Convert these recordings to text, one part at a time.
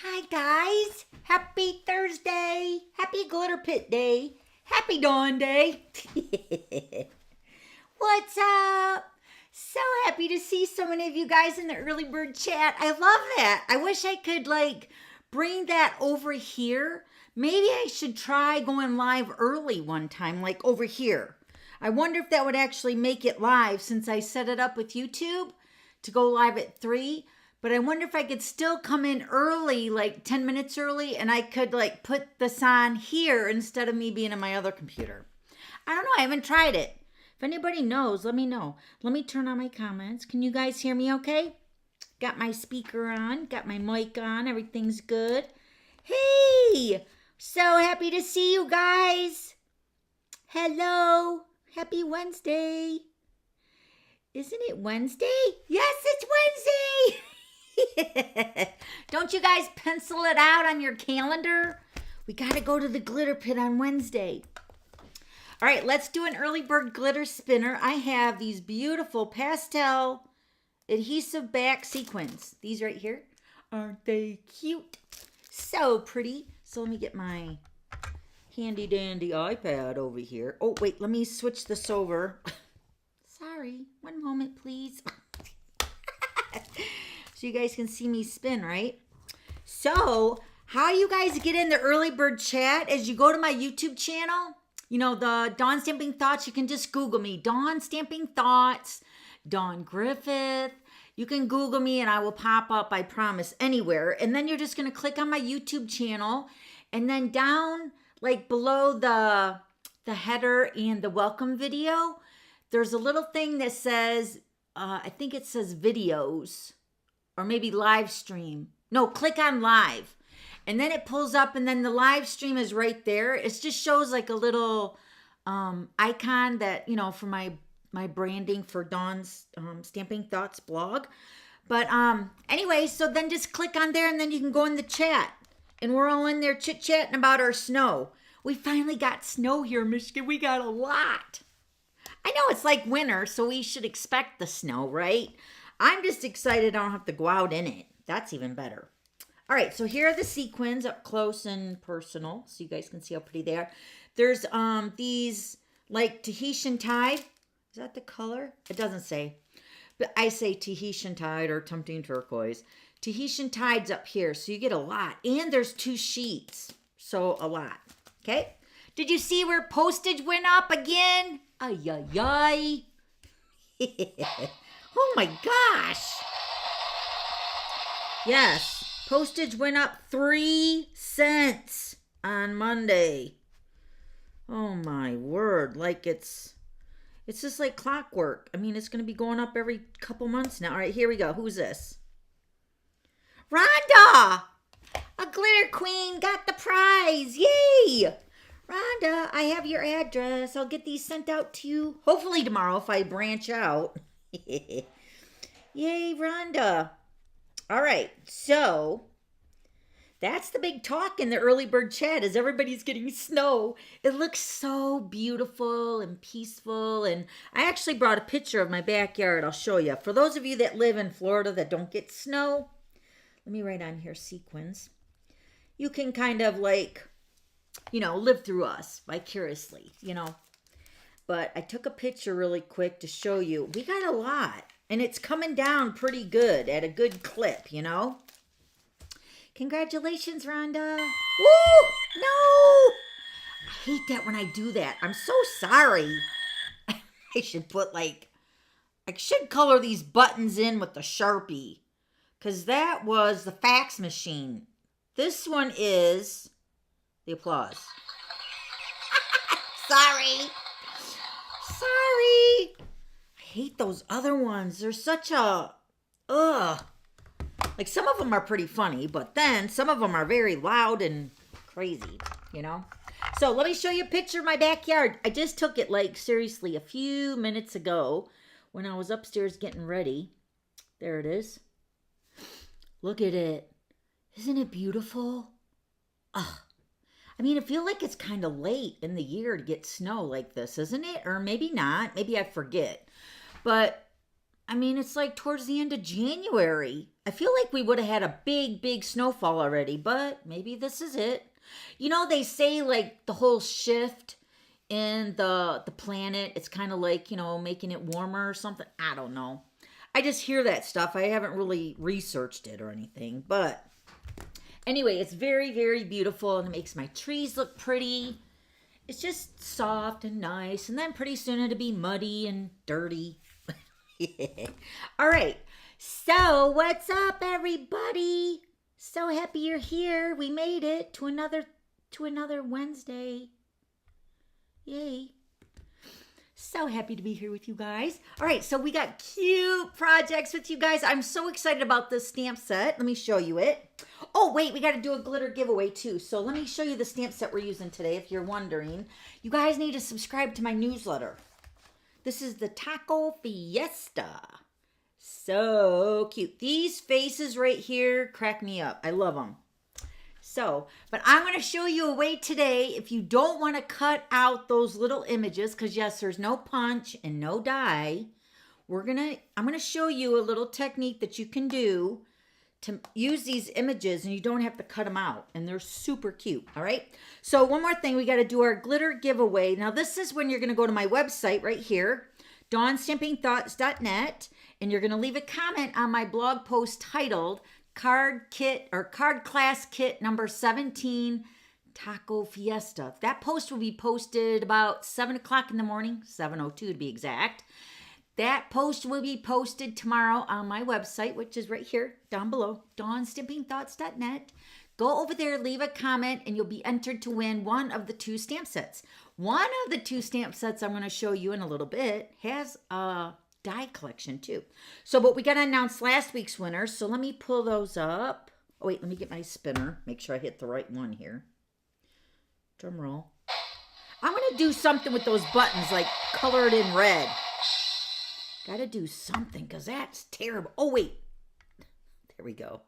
Hi guys, happy Thursday, happy Glitter Pit Day, happy Dawn Day. What's up? So happy to see so many of you guys in the early bird chat. I love that. I wish I could bring that over here. Maybe I should try going live early one time, like over here. I wonder if that would actually make it live since I set it up with YouTube to go live at 3. But I wonder if I could still come in early, like 10 minutes early, and I could put this on here instead of me being on my other computer. I don't know. I haven't tried it. If anybody knows, let me know. Let me turn on my comments. Can you guys hear me okay? Got my speaker on. Got my mic on. Everything's good. Hey! So happy to see you guys. Hello. Happy Wednesday. Isn't it Wednesday? Yes, it's Wednesday. Don't you guys pencil it out on your calendar? We got to go to the glitter pit on Wednesday. All right, let's do an early bird glitter spinner. I have these beautiful pastel adhesive back sequins. These right here. Aren't they cute? So pretty. So let me get my handy dandy iPad over here. Oh, wait, let me switch this over. Sorry, one moment, please. So you guys can see me spin, right? So how you guys get in the early bird chat is you go to my YouTube channel. You know, the Dawn Stamping Thoughts. You can just Google me. Dawn Stamping Thoughts, Dawn Griffith. You can Google me and I will pop up, I promise, anywhere. And then you're just going to click on my YouTube channel. And then down, below the header and the welcome video, there's a little thing that says, I think it says videos. Or maybe live stream. No, click on live. And then it pulls up and then the live stream is right there. It just shows a little icon that, for my branding for Dawn's Stamping Thoughts blog. But anyway, so then just click on there and then you can go in the chat. And we're all in there chit-chatting about our snow. We finally got snow here in Michigan. We got a lot. I know it's like winter, so we should expect the snow, right? I'm just excited I don't have to go out in it. That's even better. All right, so here are the sequins up close and personal, so you guys can see how pretty they are. There's these Tahitian tide. Is that the color? It doesn't say, but I say Tahitian tide or tempting turquoise. Tahitian tide's up here, so you get a lot. And there's 2 sheets, so a lot. Okay? Did you see where postage went up again? Ay, ay, ay. Oh my gosh. Yes, postage went up 3 cents on Monday. Oh my word, it's just like clockwork. I mean, it's going to be going up every couple months now. All right, here we go. Who's this? Rhonda! A glitter queen got the prize. Yay! Rhonda, I have your address. I'll get these sent out to you hopefully tomorrow if I branch out. Yay, Rhonda. All right, so that's the big talk in the early bird chat is everybody's getting snow. It looks so beautiful and peaceful. And I actually brought a picture of my backyard. I'll show you. For those of you that live in Florida that don't get snow, let me write on here sequins. You can kind of live through us vicariously, But I took a picture really quick to show you. We got a lot. And it's coming down pretty good at a good clip, Congratulations, Rhonda. Woo! No! I hate that when I do that. I'm so sorry. I should put I should color these buttons in with the Sharpie. Because that was the fax machine. This one is the applause. Sorry. Sorry. I hate those other ones. They're such a, ugh. Some of them are pretty funny, but then some of them are very loud and crazy, So let me show you a picture of my backyard. I just took it seriously a few minutes ago when I was upstairs getting ready. There it is. Look at it. Isn't it beautiful? Ugh. I mean, I feel like it's kind of late in the year to get snow like this, isn't it? Or maybe not. Maybe I forget. But I mean, it's like towards the end of January. I feel like we would have had a big, big snowfall already, but maybe this is it. You know, they say like the whole shift in the planet, it's kind of like, you know, making it warmer or something. I don't know. I just hear that stuff. I haven't really researched it or anything, but anyway, it's very, very beautiful and it makes my trees look pretty. It's just soft and nice, and then pretty soon it'll be muddy and dirty. All right. So, what's up, everybody? So happy you're here. We made it to another Wednesday. Yay. So happy to be here with you guys. All right, so we got cute projects with you guys. I'm so excited about this stamp set. Let me show you it. Oh, wait, we got to do a glitter giveaway too. So let me show you the stamp set we're using today if you're wondering. You guys need to subscribe to my newsletter. This is the Taco Fiesta. So cute. These faces right here crack me up. I love them. So, but I'm going to show you a way today if you don't want to cut out those little images, because yes, there's no punch and no die. I'm going to show you a little technique that you can do to use these images and you don't have to cut them out, and they're super cute. All right. So one more thing, we got to do our glitter giveaway. Now this is when you're going to go to my website right here, dawnstampingthoughts.net, and you're going to leave a comment on my blog post titled Card Class Kit number 17, Taco Fiesta. That post will be posted about 7 o'clock in the morning, 7:02 to be exact. That post will be posted tomorrow on my website, which is right here down below, dawnstampingthoughts.net. Go over there, leave a comment, and you'll be entered to win one of the 2 stamp sets. One of the 2 stamp sets I'm going to show you in a little bit has a die collection too. So, but we got to announce last week's winners. So let me pull those up. Oh, wait, let me get my spinner. Make sure I hit the right one here. Drum roll. I'm going to do something with those buttons, like color it in red. Got to do something because that's terrible. Oh, wait. There we go.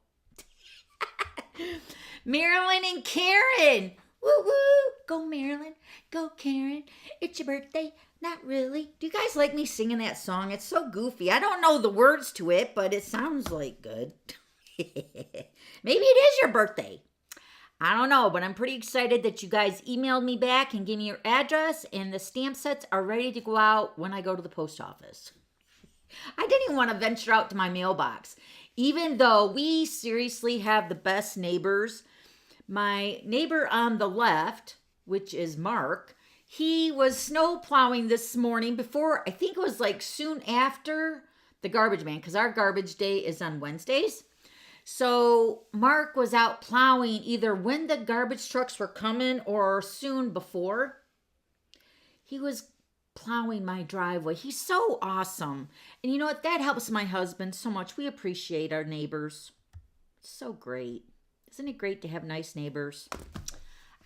Marilyn and Karen. Woo woo. Go Marilyn. Go Karen. It's your birthday. Not really. Do you guys like me singing that song? It's so goofy. I don't know the words to it, but it sounds like good. Maybe it is your birthday. I don't know, but I'm pretty excited that you guys emailed me back and gave me your address, and the stamp sets are ready to go out when I go to the post office. I didn't even want to venture out to my mailbox, even though we seriously have the best neighbors. My neighbor on the left, which is Mark, he was snow plowing this morning before, I think it was like soon after the garbage man, because our garbage day is on Wednesdays. So Mark was out plowing either when the garbage trucks were coming or soon before. He was plowing my driveway. He's so awesome. And you know what? That helps my husband so much. We appreciate our neighbors. It's so great. Isn't it great to have nice neighbors?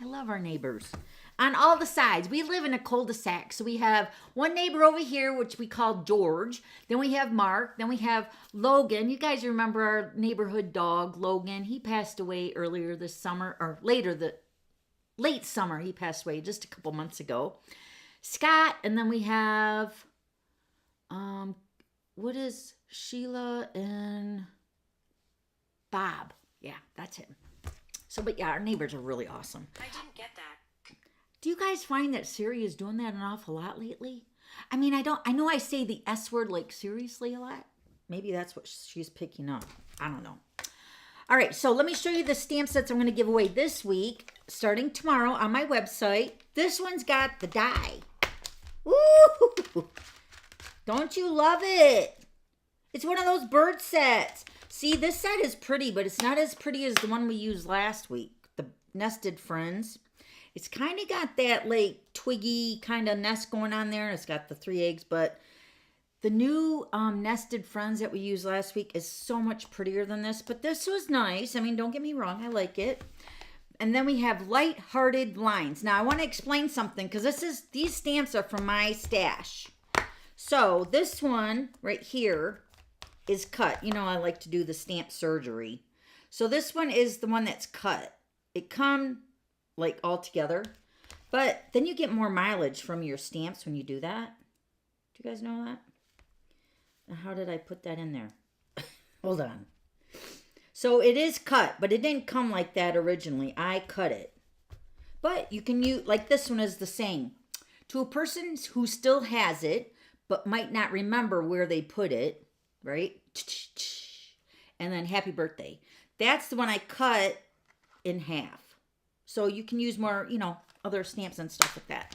I love our neighbors. On all the sides, we live in a cul-de-sac. So we have one neighbor over here, which we call George. Then we have Mark. Then we have Logan. You guys remember our neighborhood dog, Logan. He passed away earlier this summer, or late summer. He passed away just a couple months ago. Scott, and then we have, what is Sheila and Bob? Yeah, that's him. So, but yeah, our neighbors are really awesome. I didn't get that. Do you guys find that Siri is doing that an awful lot lately? I mean, I know I say the S word like seriously a lot. Maybe that's what she's picking up. I don't know. All right, so let me show you the stamp sets I'm going to give away this week, starting tomorrow on my website. This one's got the die. Woo! Don't you love it? It's one of those bird sets. See, this set is pretty, but it's not as pretty as the one we used last week, the Nested Friends. It's kind of got that like twiggy kind of nest going on there. It's got the 3 eggs, but the new Nested Friends that we used last week is so much prettier than this. But this was nice. I mean, don't get me wrong. I like it. And then we have light-hearted lines. Now, I want to explain something because these stamps are from my stash. So this one right here is cut. You know, I like to do the stamp surgery. So this one is the one that's cut. It come like all together. But then you get more mileage from your stamps when you do that. Do you guys know that? How did I put that in there? Hold on. So it is cut, but it didn't come like that originally. I cut it. But you can use, like this one is the same. To a person who still has it, but might not remember where they put it, right? And then happy birthday. That's the one I cut in half. So you can use more, you know, other stamps and stuff like that.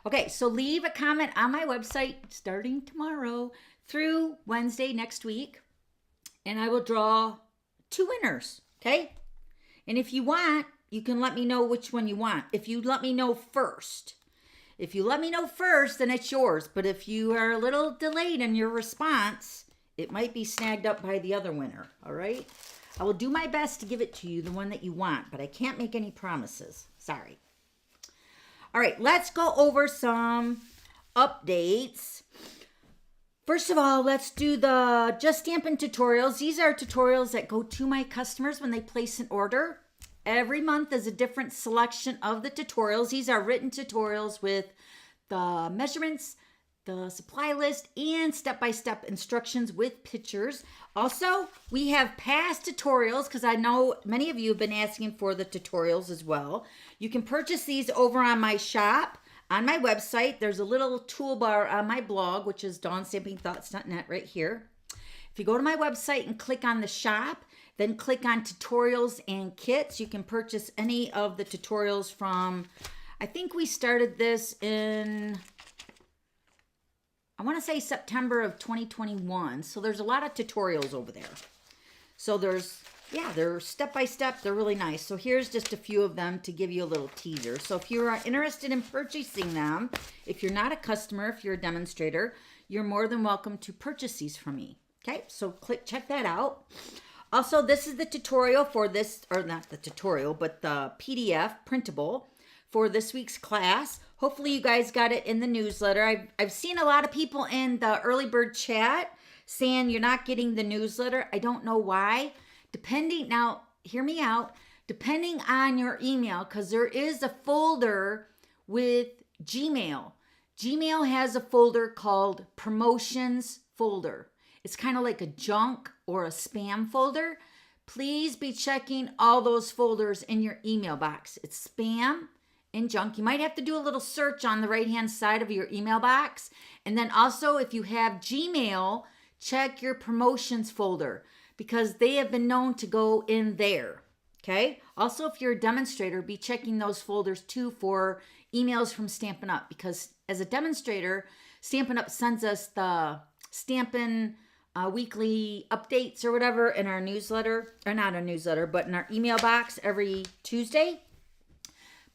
Okay, so leave a comment on my website starting tomorrow through Wednesday next week. And I will draw 2 winners, okay? And if you want, you can let me know which one you want. If you let me know first. If you let me know first, then it's yours. But if you are a little delayed in your response, it might be snagged up by the other winner, all right? I will do my best to give it to you, the one that you want, but I can't make any promises. Sorry. All right, let's go over some updates. First of all, let's do the Just Stampin' Tutorials. These are tutorials that go to my customers when they place an order. Every month is a different selection of the tutorials. These are written tutorials with the measurements, the supply list, and step-by-step instructions with pictures. Also, we have past tutorials because I know many of you have been asking for the tutorials as well. You can purchase these over on my shop, on my website. There's a little toolbar on my blog, which is dawnstampingthoughts.net right here. If you go to my website and click on the shop, then click on tutorials and kits, you can purchase any of the tutorials from, I think we started this in, I want to say September of 2021. So there's a lot of tutorials over there. So there's, yeah, they're step-by-step. They're really nice. So here's just a few of them to give you a little teaser. So if you're interested in purchasing them, if you're not a customer, if you're a demonstrator, you're more than welcome to purchase these from me. Okay, so check that out. Also, this is the tutorial for this, or not the tutorial, but the PDF printable for this week's class. Hopefully you guys got it in the newsletter. I've seen a lot of people in the early bird chat saying you're not getting the newsletter. I don't know why. Depending, now hear me out, depending on your email, because there is a folder with Gmail. Gmail has a folder called promotions folder. It's kind of like a junk or a spam folder. Please be checking all those folders in your email box. It's spam and junk. You might have to do a little search on the right-hand side of your email box. And then also, if you have Gmail, check your promotions folder because they have been known to go in there. Okay? Also, if you're a demonstrator, be checking those folders too for emails from Stampin' Up because as a demonstrator, Stampin' Up sends us the Stampin' weekly updates or whatever in our newsletter, or not a newsletter, but in our email box every Tuesday.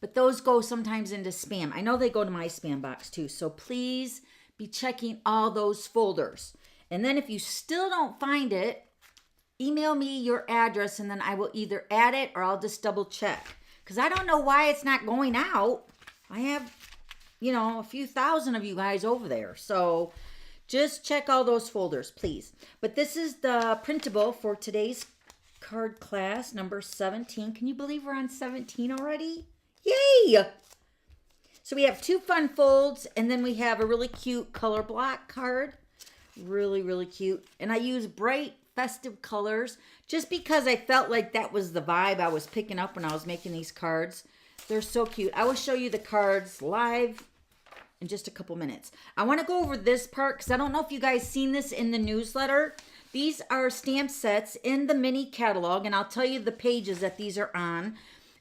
But those go sometimes into spam. I know they go to my spam box too. So please be checking all those folders. And then if you still don't find it, email me your address and then I will either add it or I'll just double check. Because I don't know why it's not going out. I have, you know, a few thousand of you guys over there. So just check all those folders, please. But this is the printable for today's card class, number 17. Can you believe we're on 17 already? Yay! So we have 2 fun folds, and then we have a really cute color block card. Really, really cute. And I use bright, festive colors just because I felt like that was the vibe I was picking up when I was making these cards. They're so cute. I will show you the cards live in just a couple minutes. I want to go over this part because I don't know if you guys seen this in the newsletter. These are stamp sets in the mini catalog, and I'll tell you the pages that these are on.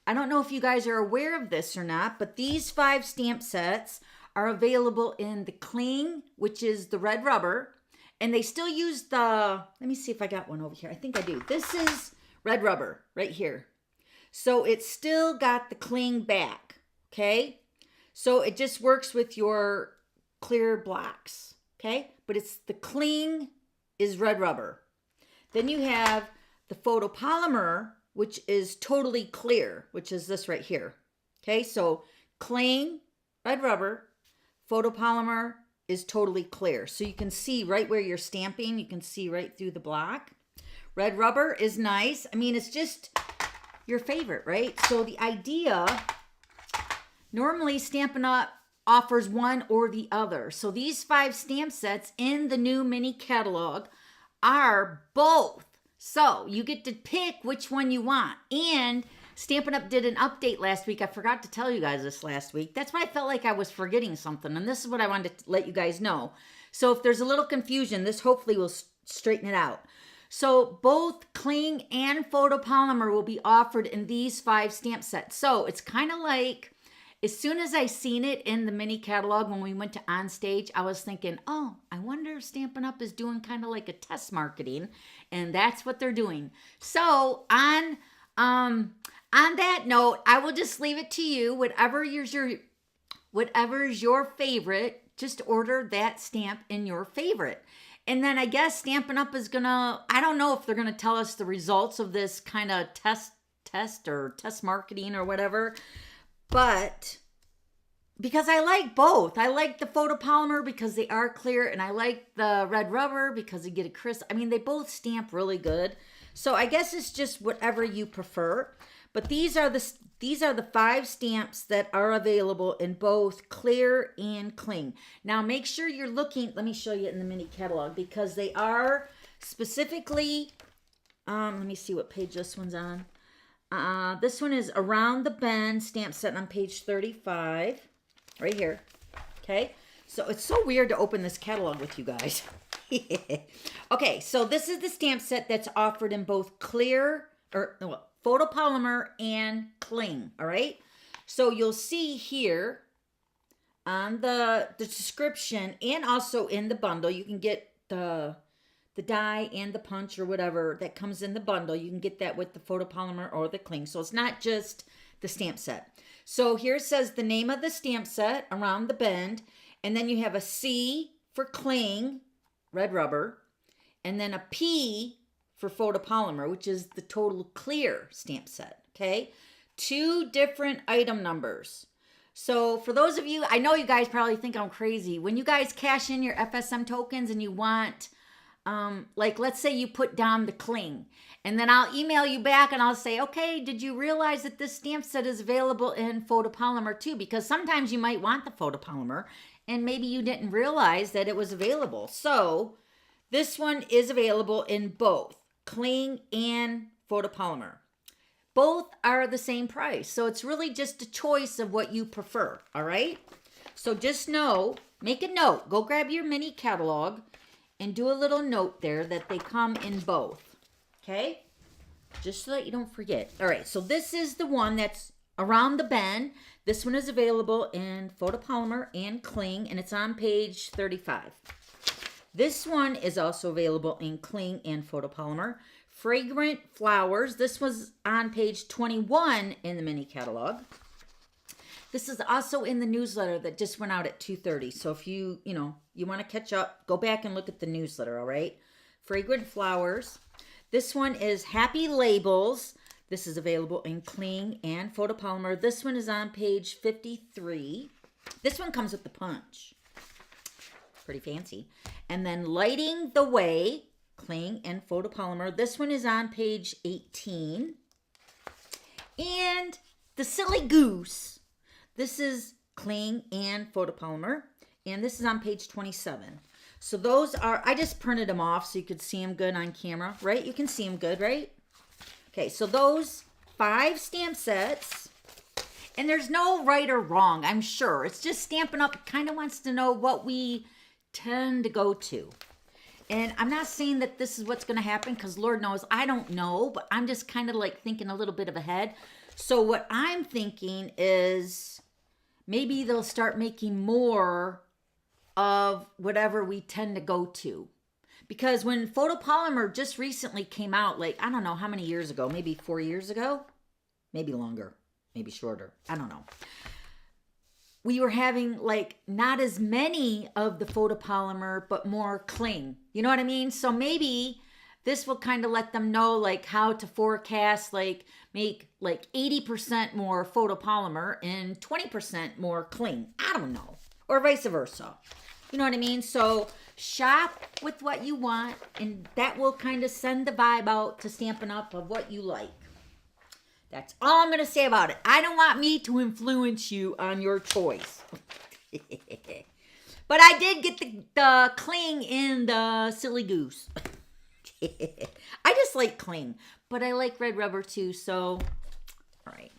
I don't know if you guys are aware of this or not, but these 5 stamp sets are available in the cling, which is the red rubber, and they still use the, let me see if I got one over here. I think I do. This is red rubber right here. So it's still got the cling back, okay? So it just works with your clear blocks, okay? But it's the cling is red rubber. Then you have the photopolymer, which is totally clear, which is this right here. Okay, so cling, red rubber, photopolymer is totally clear. So you can see right where you're stamping. You can see right through the block. Red rubber is nice. I mean, it's just your favorite, right? So the idea, normally Stampin' Up offers one or the other. So these 5 stamp sets in the new mini catalog are both. So you get to pick which one you want. And Stampin' Up! Did an update last week. I forgot to tell you guys this last week. That's why I felt like I was forgetting something. And this is what I wanted to let you guys know. So if there's a little confusion, this hopefully will straighten it out. So both cling and photopolymer will be offered in these 5 stamp sets. So it's kind of like, as soon as I seen it in the mini catalog when we went to On Stage, I was thinking, oh, I wonder if Stampin' Up! Is doing kind of like a test marketing, and that's what they're doing. So on that note, I will just leave it to you. Whatever's your favorite, just order that stamp in your favorite. And then I guess Stampin' Up! Is gonna, I don't know if they're gonna tell us the results of this kind of test marketing or whatever. But because I like both. I like the photopolymer because they are clear, and I like the red rubber because you get a crisp. I mean, they both stamp really good. So I guess it's just whatever you prefer. But these are the 5 stamps that are available in both clear and cling. Now make sure you're looking, let me show you in the mini catalog, because they are specifically, let me see what page this one's on. This one is Around the Bend stamp set on page 35, right here. Okay, so it's so weird to open this catalog with you guys. Okay, so this is the stamp set that's offered in both clear, photopolymer and cling, all right? So you'll see here on the description and also in the bundle, you can get the die and the punch or whatever that comes in the bundle. You can get that with the photopolymer or the cling. So it's not just the stamp set. So here it says the name of the stamp set, Around the Bend, and then you have a C for cling, red rubber, and then a P for photopolymer, which is the total clear stamp set, okay? 2 different item numbers. So for those of you, I know you guys probably think I'm crazy. When you guys cash in your FSM tokens and you want, like let's say you put down the cling, and then I'll email you back and I'll say, okay, did you realize that this stamp set is available in photopolymer too? Because sometimes you might want the photopolymer and maybe you didn't realize that it was available. So this one is available in both cling and photopolymer. Both are the same price. So it's really just a choice of what you prefer, all right? So just know, make a note, go grab your mini catalog and do a little note there that they come in both, okay? Just so that you don't forget. All right, so this is the one that's Around the Bend. This one is available in photopolymer and cling, and it's on page 35. This one is also available in cling and photopolymer. Fragrant Flowers. This was on page 21 in the mini catalog. This is also in the newsletter that just went out at 2:30. So if you want to catch up, go back and look at the newsletter, all right? Fragrant Flowers. This one is Happy Labels. This is available in cling and photopolymer. This one is on page 53. This one comes with the punch. Pretty fancy. And then Lighting the Way, cling and photopolymer. This one is on page 18. And the Silly Goose. This is cling and photopolymer. And this is on page 27. So those are, I just printed them off so you could see them good on camera, right? You can see them good, right? Okay, so those 5 stamp sets, and there's no right or wrong, I'm sure. It's just Stampin' Up! Kind of wants to know what we tend to go to. And I'm not saying that this is what's going to happen, because Lord knows I don't know, but I'm just kind of like thinking a little bit of ahead. So what I'm thinking is maybe they'll start making more of whatever we tend to go to. Because when photopolymer just recently came out, like, I don't know how many years ago, maybe 4 years ago, maybe longer, maybe shorter, I don't know. We were having like not as many of the photopolymer, but more cling. You know what I mean? So maybe this will kind of let them know like how to forecast, like make like 80% more photopolymer and 20% more cling. I don't know. Or vice versa. You know what I mean? So shop with what you want, and that will kind of send the vibe out to Stampin' Up! Of what you like. That's all I'm going to say about it. I don't want me to influence you on your choice. But I did get the cling in the silly goose. I just like cling, but I like red rubber too, so all right.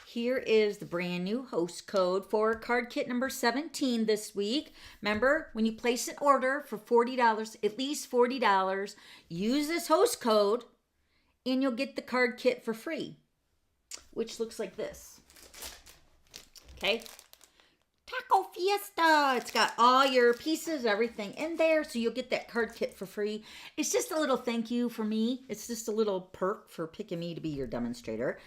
Here is the brand new host code for card kit number 17 this week. Remember, when you place an order for $40, at least $40, use this host code and you'll get the card kit for free, which looks like this. Okay. Taco Fiesta. It's got all your pieces, everything in there, so you'll get that card kit for free. It's just a little thank you for me. It's just a little perk for picking me to be your demonstrator.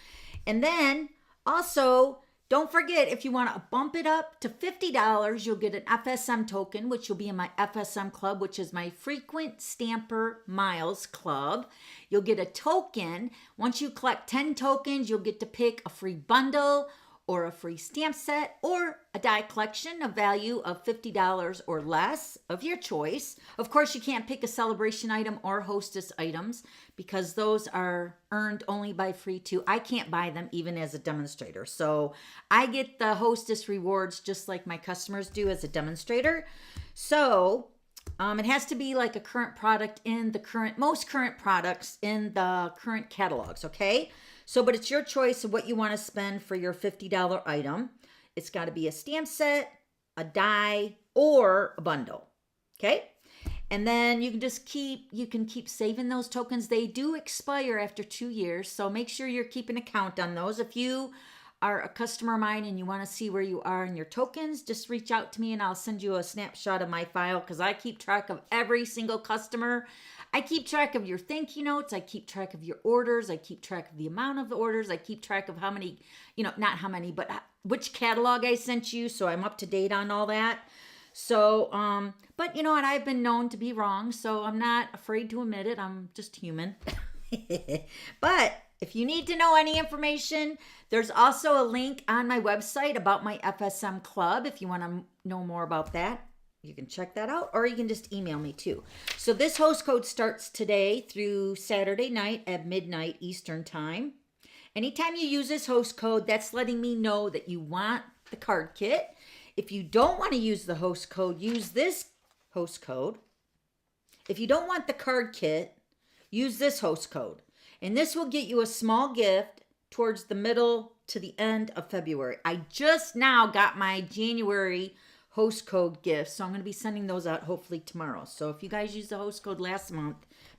And then also, don't forget, if you want to bump it up to $50, you'll get an FSM token, which will be in my FSM club, which is my Frequent Stamper Miles Club. You'll get a token. Once you collect 10 tokens, you'll get to pick a free bundle or a free stamp set or a die collection of value of $50 or less of your choice. Of course, you can't pick a celebration item or hostess items because those are earned only by free too. I can't buy them even as a demonstrator. So I get the hostess rewards just like my customers do as a demonstrator. So it has to be like a current product in the most current products in the current catalogs, okay? So, but it's your choice of what you want to spend for your $50 item. It's got to be a stamp set, a die, or a bundle, okay? And then you can keep saving those tokens. They do expire after 2 years, so make sure you're keeping a count on those. If you are a customer of mine and you want to see where you are in your tokens, just reach out to me and I'll send you a snapshot of my file because I keep track of every single customer. I keep track of your thank you notes. I keep track of your orders. I keep track of the amount of the orders. I keep track of how many, not how many, but which catalog I sent you. So I'm up to date on all that. So, but you know what? I've been known to be wrong, so I'm not afraid to admit it. I'm just human. But if you need to know any information, there's also a link on my website about my FSM club. If you want to know more about that, you can check that out, or you can just email me too. So this host code starts today through Saturday night at midnight Eastern time. Anytime you use this host code, that's letting me know that you want the card kit. If you don't want to use the host code, use this host code. If you don't want the card kit, use this host code. And this will get you a small gift towards the middle to the end of February. I just now got my January host code gifts, so I'm going to be sending those out hopefully tomorrow. So if you guys used the host code last month,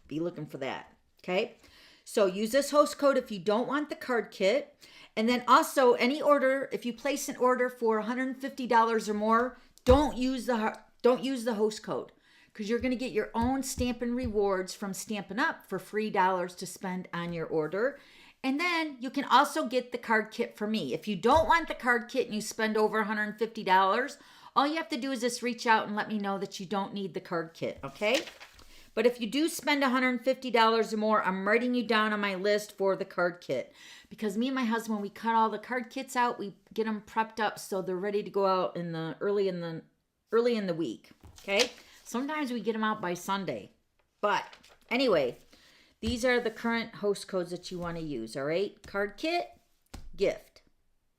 be looking for that. Okay? So use this host code if you don't want the card kit. And then also any order, if you place an order for $150 or more, don't use the host code, because you're going to get your own Stampin' Rewards from Stampin' Up for free dollars to spend on your order. And then you can also get the card kit for me. If you don't want the card kit and you spend over $150, all you have to do is just reach out and let me know that you don't need the card kit, okay? But if you do spend $150 or more, I'm writing you down on my list for the card kit. Because me and my husband, we cut all the card kits out, we get them prepped up so they're ready to go out in the early in the week, okay? Sometimes we get them out by Sunday. But anyway, these are the current host codes that you want to use, all right? Card kit, gift,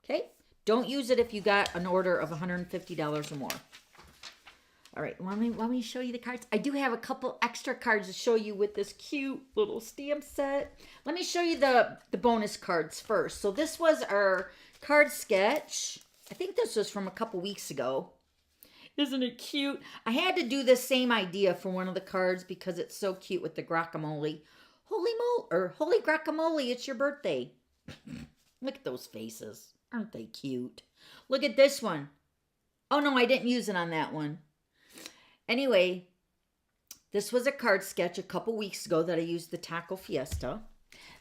okay? Don't use it if you got an order of $150 or more. All right, let me show you the cards. I do have a couple extra cards to show you with this cute little stamp set. Let me show you the bonus cards first. So this was our card sketch. I think this was from a couple weeks ago. Isn't it cute? I had to do the same idea for one of the cards because it's so cute with the guacamole. Holy guacamole, it's your birthday. Look at those faces. Aren't they cute? Look at this one. Oh no, I didn't use it on that one. Anyway, this was a card sketch a couple weeks ago that I used the Taco Fiesta.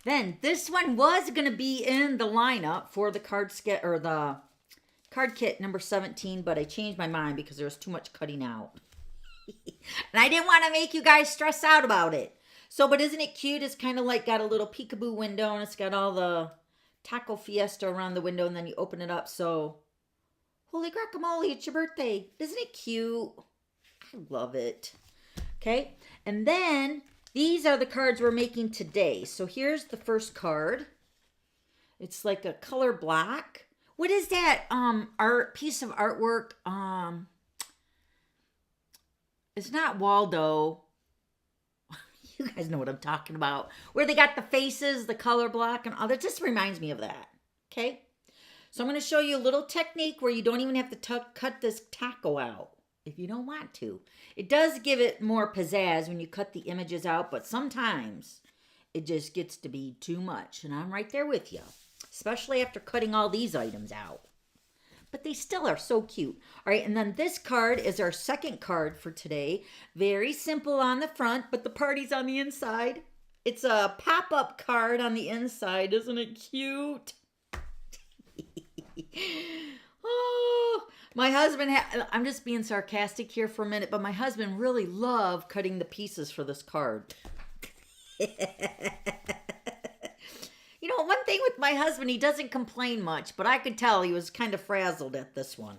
Then this one was going to be in the lineup for the card sketch or the card kit number 17, but I changed my mind because there was too much cutting out. And I didn't want to make you guys stress out about it. So, but isn't it cute? It's kind of like got a little peekaboo window and it's got all the Taco Fiesta around the window and then you open it up. So, holy guacamole, it's your birthday. Isn't it cute? I love it. Okay, and then these are the cards we're making today. So here's the first card. It's like a color black. what is that art piece of artwork? It's not Waldo. You guys know what I'm talking about. Where they got the faces, the color block, and all that. Just reminds me of that. Okay? So I'm going to show you a little technique where you don't even have to cut this taco out if you don't want to. It does give it more pizzazz when you cut the images out, but sometimes it just gets to be too much. And I'm right there with you, especially after cutting all these items out. But they still are so cute. All right, and then this card is our second card for today. Very simple on the front, but the party's on the inside. It's a pop-up card on the inside. Isn't it cute? Oh, my husband, I'm just being sarcastic here for a minute, but my husband really loved cutting the pieces for this card. You know, one thing with my husband, he doesn't complain much, but I could tell he was kind of frazzled at this one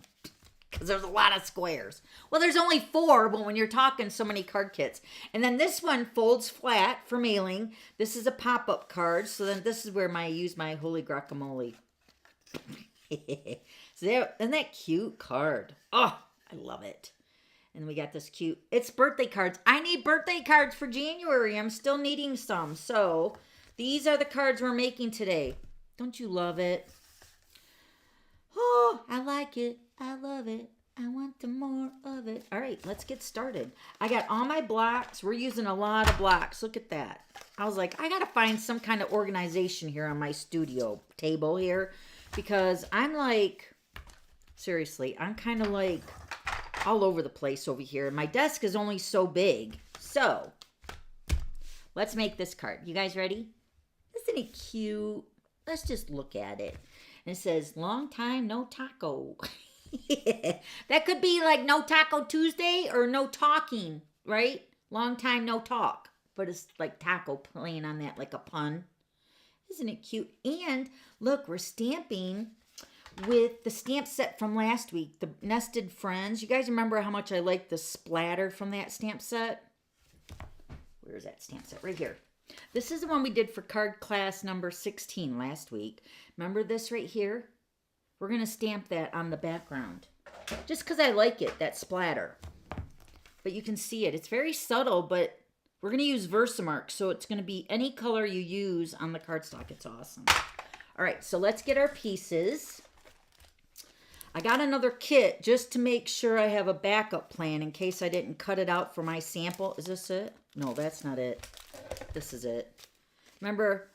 because there's a lot of squares. Well, there's only 4, but when you're talking so many card kits. And then this one folds flat for mailing. This is a pop-up card, so then this is where I use my holy guacamole. So there, isn't that cute card? Oh, I love it. And we got this cute, it's birthday cards. I need birthday cards for January. I'm still needing some, so these are the cards we're making today. Don't you love it? Oh, I like it. I love it. I want the more of it. All right, let's get started. I got all my blocks. We're using a lot of blocks. Look at that. I was like, I got to find some kind of organization here on my studio table here because I'm like, seriously, I'm kind of like all over the place over here. My desk is only so big. So, let's make this card. You guys ready? Isn't it cute? Let's just look at it. And it says, long time no taco. That could be like no taco Tuesday or no talking, right? Long time no talk. But it's like taco playing on that like a pun. Isn't it cute? And look, we're stamping with the stamp set from last week, the Nested Friends. You guys remember how much I liked the splatter from that stamp set? Where's that stamp set? Right here. This is the one we did for card class number 16 last week. Remember this right here? We're going to stamp that on the background. Just because I like it, that splatter. But you can see it. It's very subtle, but we're going to use Versamark. So it's going to be any color you use on the cardstock. It's awesome. All right, so let's get our pieces. I got another kit just to make sure I have a backup plan in case I didn't cut it out for my sample. Is this it? No, that's not it. This is it. Remember,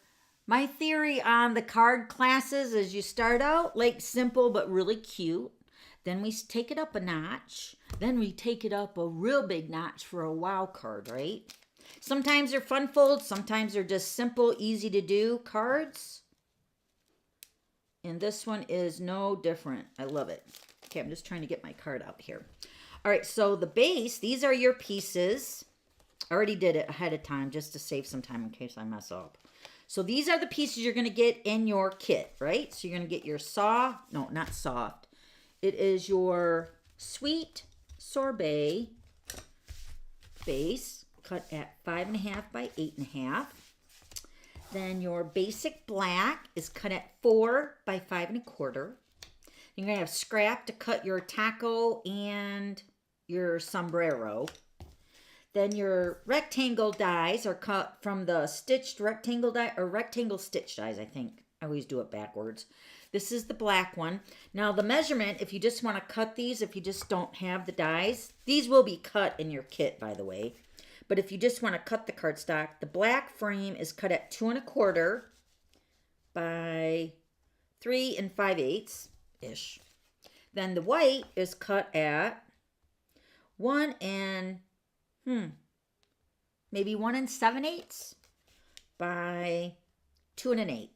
my theory on the card classes is you start out like simple but really cute. Then we take it up a notch. Then we take it up a real big notch for a wow card, right? Sometimes they're fun folds. Sometimes they're just simple, easy to do cards. And this one is no different. I love it. Okay, I'm just trying to get my card out here. All right, so the base, these are your pieces. I already did it ahead of time just to save some time in case I mess up. So these are the pieces you're going to get in your kit, right? So you're going to get your no, not soft. It is your sweet sorbet base cut at 5.5 by 8.5. Then your basic black is cut at 4 by 5.25. You're going to have scrap to cut your taco and your sombrero. Then your rectangle dies are cut from the stitched rectangle die or rectangle stitch dies, I think. I always do it backwards. This is the black one. Now the measurement, if you just want to cut these, if you just don't have the dies, these will be cut in your kit, by the way. But if you just want to cut the cardstock, the black frame is cut at 2.25 by 3 5/8-ish. Then the white is cut at 1 7/8 by 2 1/8.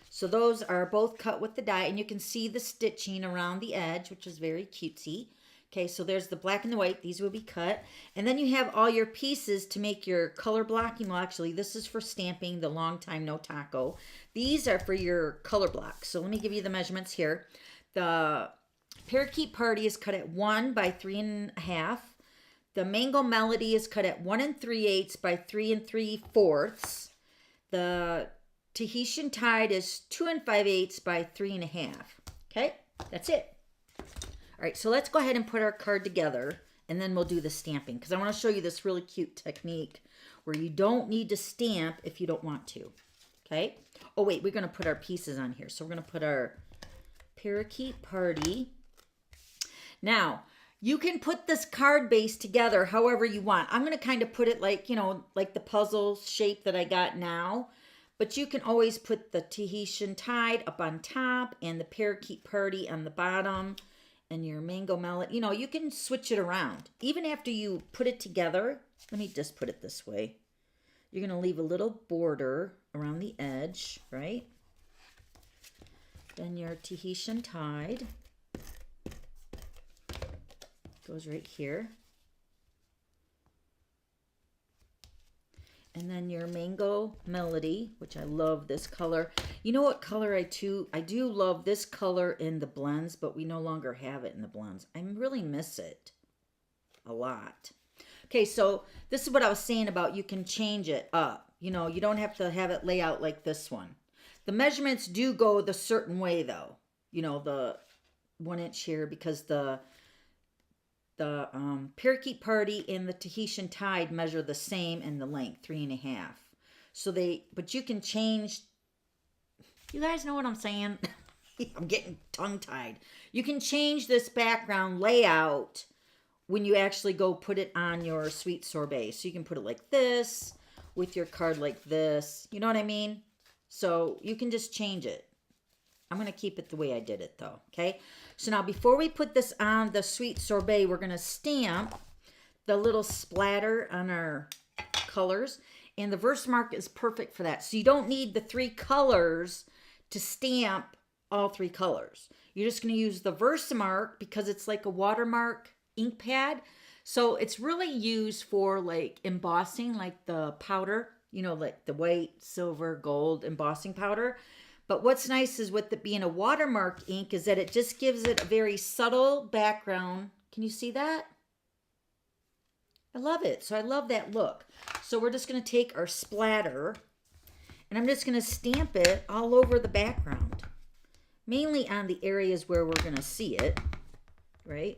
So those are both cut with the die, and you can see the stitching around the edge, which is very cutesy. Okay, so there's the black and the white. These will be cut. And then you have all your pieces to make your color blocking. Well, actually, this is for stamping the long time no taco. These are for your color blocks. So let me give you the measurements here. The Parakeet Party is cut at 1 by 3.5. The Mango Melody is cut at 1 3/8 by 3 3/4. The Tahitian Tide is 2 5/8 by 3.5. Okay, that's it. All right, so let's go ahead and put our card together, and then we'll do the stamping, because I want to show you this really cute technique where you don't need to stamp if you don't want to. Okay? Oh, wait, we're going to put our pieces on here. So we're going to put our Parakeet Party. Now, you can put this card base together however you want. I'm going to kind of put it like, you know, like the puzzle shape that I got now. But you can always put the Tahitian Tide up on top and the Parakeet Party on the bottom and your Mango Melody. You know, you can switch it around. Even after you put it together, let me just put it this way. You're going to leave a little border around the edge, right? Then your Tahitian Tide goes right here. And then your Mango Melody, which I love this color. You know what color I do love this color in the blends, but we no longer have it in the blends. I really miss it a lot. Okay, so this is what I was saying about you can change it up. You know, you don't have to have it lay out like this one. The measurements do go the certain way though. You know, the 1 inch here, because the Parakeet Party and the Tahitian Tide measure the same in the length, 3.5. So but you can change, you guys know what I'm saying? I'm getting tongue-tied. You can change this background layout when you actually go put it on your sweet sorbet. So you can put it like this, with your card like this. You know what I mean? So you can just change it. I'm going to keep it the way I did it though, okay? So now before we put this on the sweet sorbet, we're going to stamp the little splatter on our colors. And the Versamark is perfect for that. So you don't need the 3 colors to stamp all 3 colors. You're just going to use the Versamark because it's like a watermark ink pad. So it's really used for like embossing, like the powder, you know, like the white, silver, gold embossing powder. But what's nice is with it being a watermark ink is that it just gives it a very subtle background. Can you see that? I love it. So I love that look. So we're just going to take our splatter and I'm just going to stamp it all over the background. Mainly on the areas where we're going to see it, right?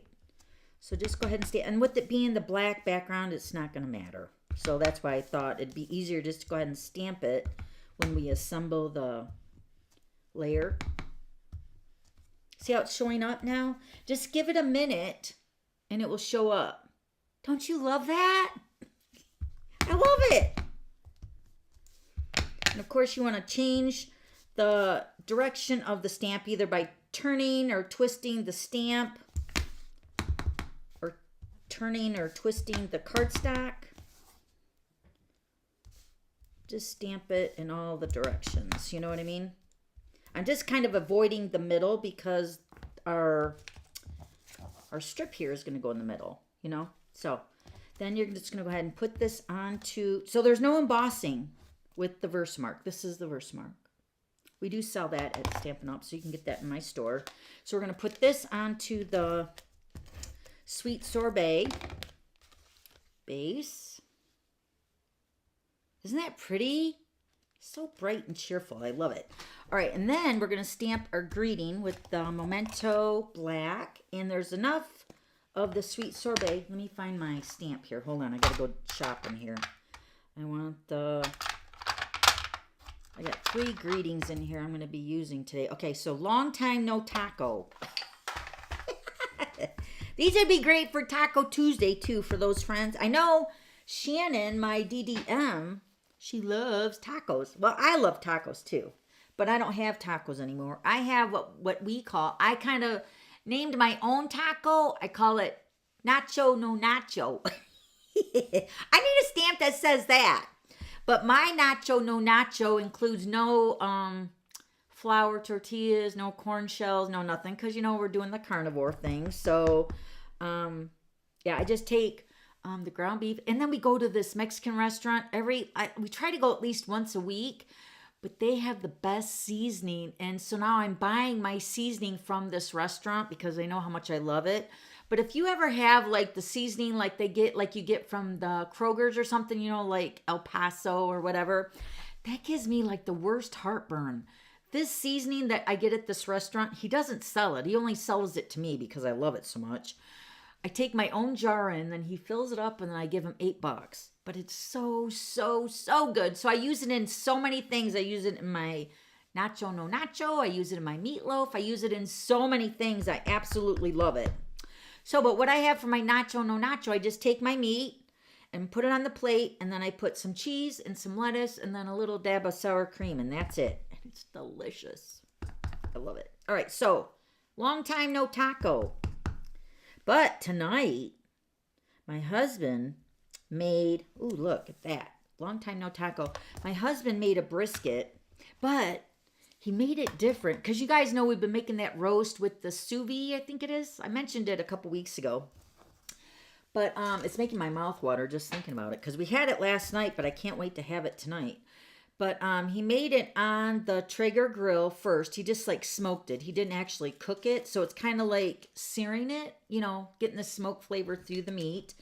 So just go ahead and stamp. And with it being the black background, it's not going to matter. So that's why I thought it'd be easier just to go ahead and stamp it when we assemble the layer. See how it's showing up now? Just give it a minute and it will show up. Don't you love that? I love it. And of course you want to change the direction of the stamp either by turning or twisting the stamp or turning or twisting the cardstock. Just stamp it in all the directions. You know what I mean? I'm just kind of avoiding the middle because our strip here is going to go in the middle, you know? So then you're just going to go ahead and put this onto, so there's no embossing with the Versamark. This is the Versamark. We do sell that at Stampin' Up, so you can get that in my store. So we're going to put this onto the Sweet Sorbet base. Isn't that pretty? So bright and cheerful. I love it. All right, and then we're going to stamp our greeting with the Memento Black. And there's enough of the Sweet Sorbet. Let me find my stamp here. Hold on, I got to go shopping here. I got 3 greetings in here I'm going to be using today. Okay, so long time no taco. These would be great for Taco Tuesday, too, for those friends. I know Shannon, my DDM, she loves tacos. Well, I love tacos, too. But I don't have tacos anymore. I have what we call, I kind of named my own taco. I call it Nacho No Nacho. I need a stamp that says that. But my Nacho No Nacho includes no flour tortillas, no corn shells, no nothing. Because, you know, we're doing the carnivore thing. So, yeah, I just take the ground beef. And then we go to this Mexican restaurant. We try to go at least once a week. But they have the best seasoning. And so now I'm buying my seasoning from this restaurant because I know how much I love it. But if you ever have like the seasoning like you get from the Kroger's or something, you know, like El Paso or whatever, that gives me like the worst heartburn. This seasoning that I get at this restaurant, he doesn't sell it. He only sells it to me because I love it so much. I take my own jar in, then he fills it up, and then I give him $8. But it's so, so, so good. So I use it in so many things. I use it in my nacho no nacho. I use it in my meatloaf. I use it in so many things. I absolutely love it. So, but what I have for my nacho no nacho, I just take my meat and put it on the plate, and then I put some cheese and some lettuce and then a little dab of sour cream, and that's it. And it's delicious. I love it. All right, so long time no taco. But tonight, my husband made, ooh, look at that. Long time no taco. My husband made a brisket, but he made it different. Because you guys know we've been making that roast with the sous vide, I think it is. I mentioned it a couple weeks ago. But it's making my mouth water just thinking about it. Because we had it last night, but I can't wait to have it tonight. But he made it on the Traeger grill first. He just like smoked it. He didn't actually cook it. So it's kind of like searing it, you know, getting the smoke flavor through the meat.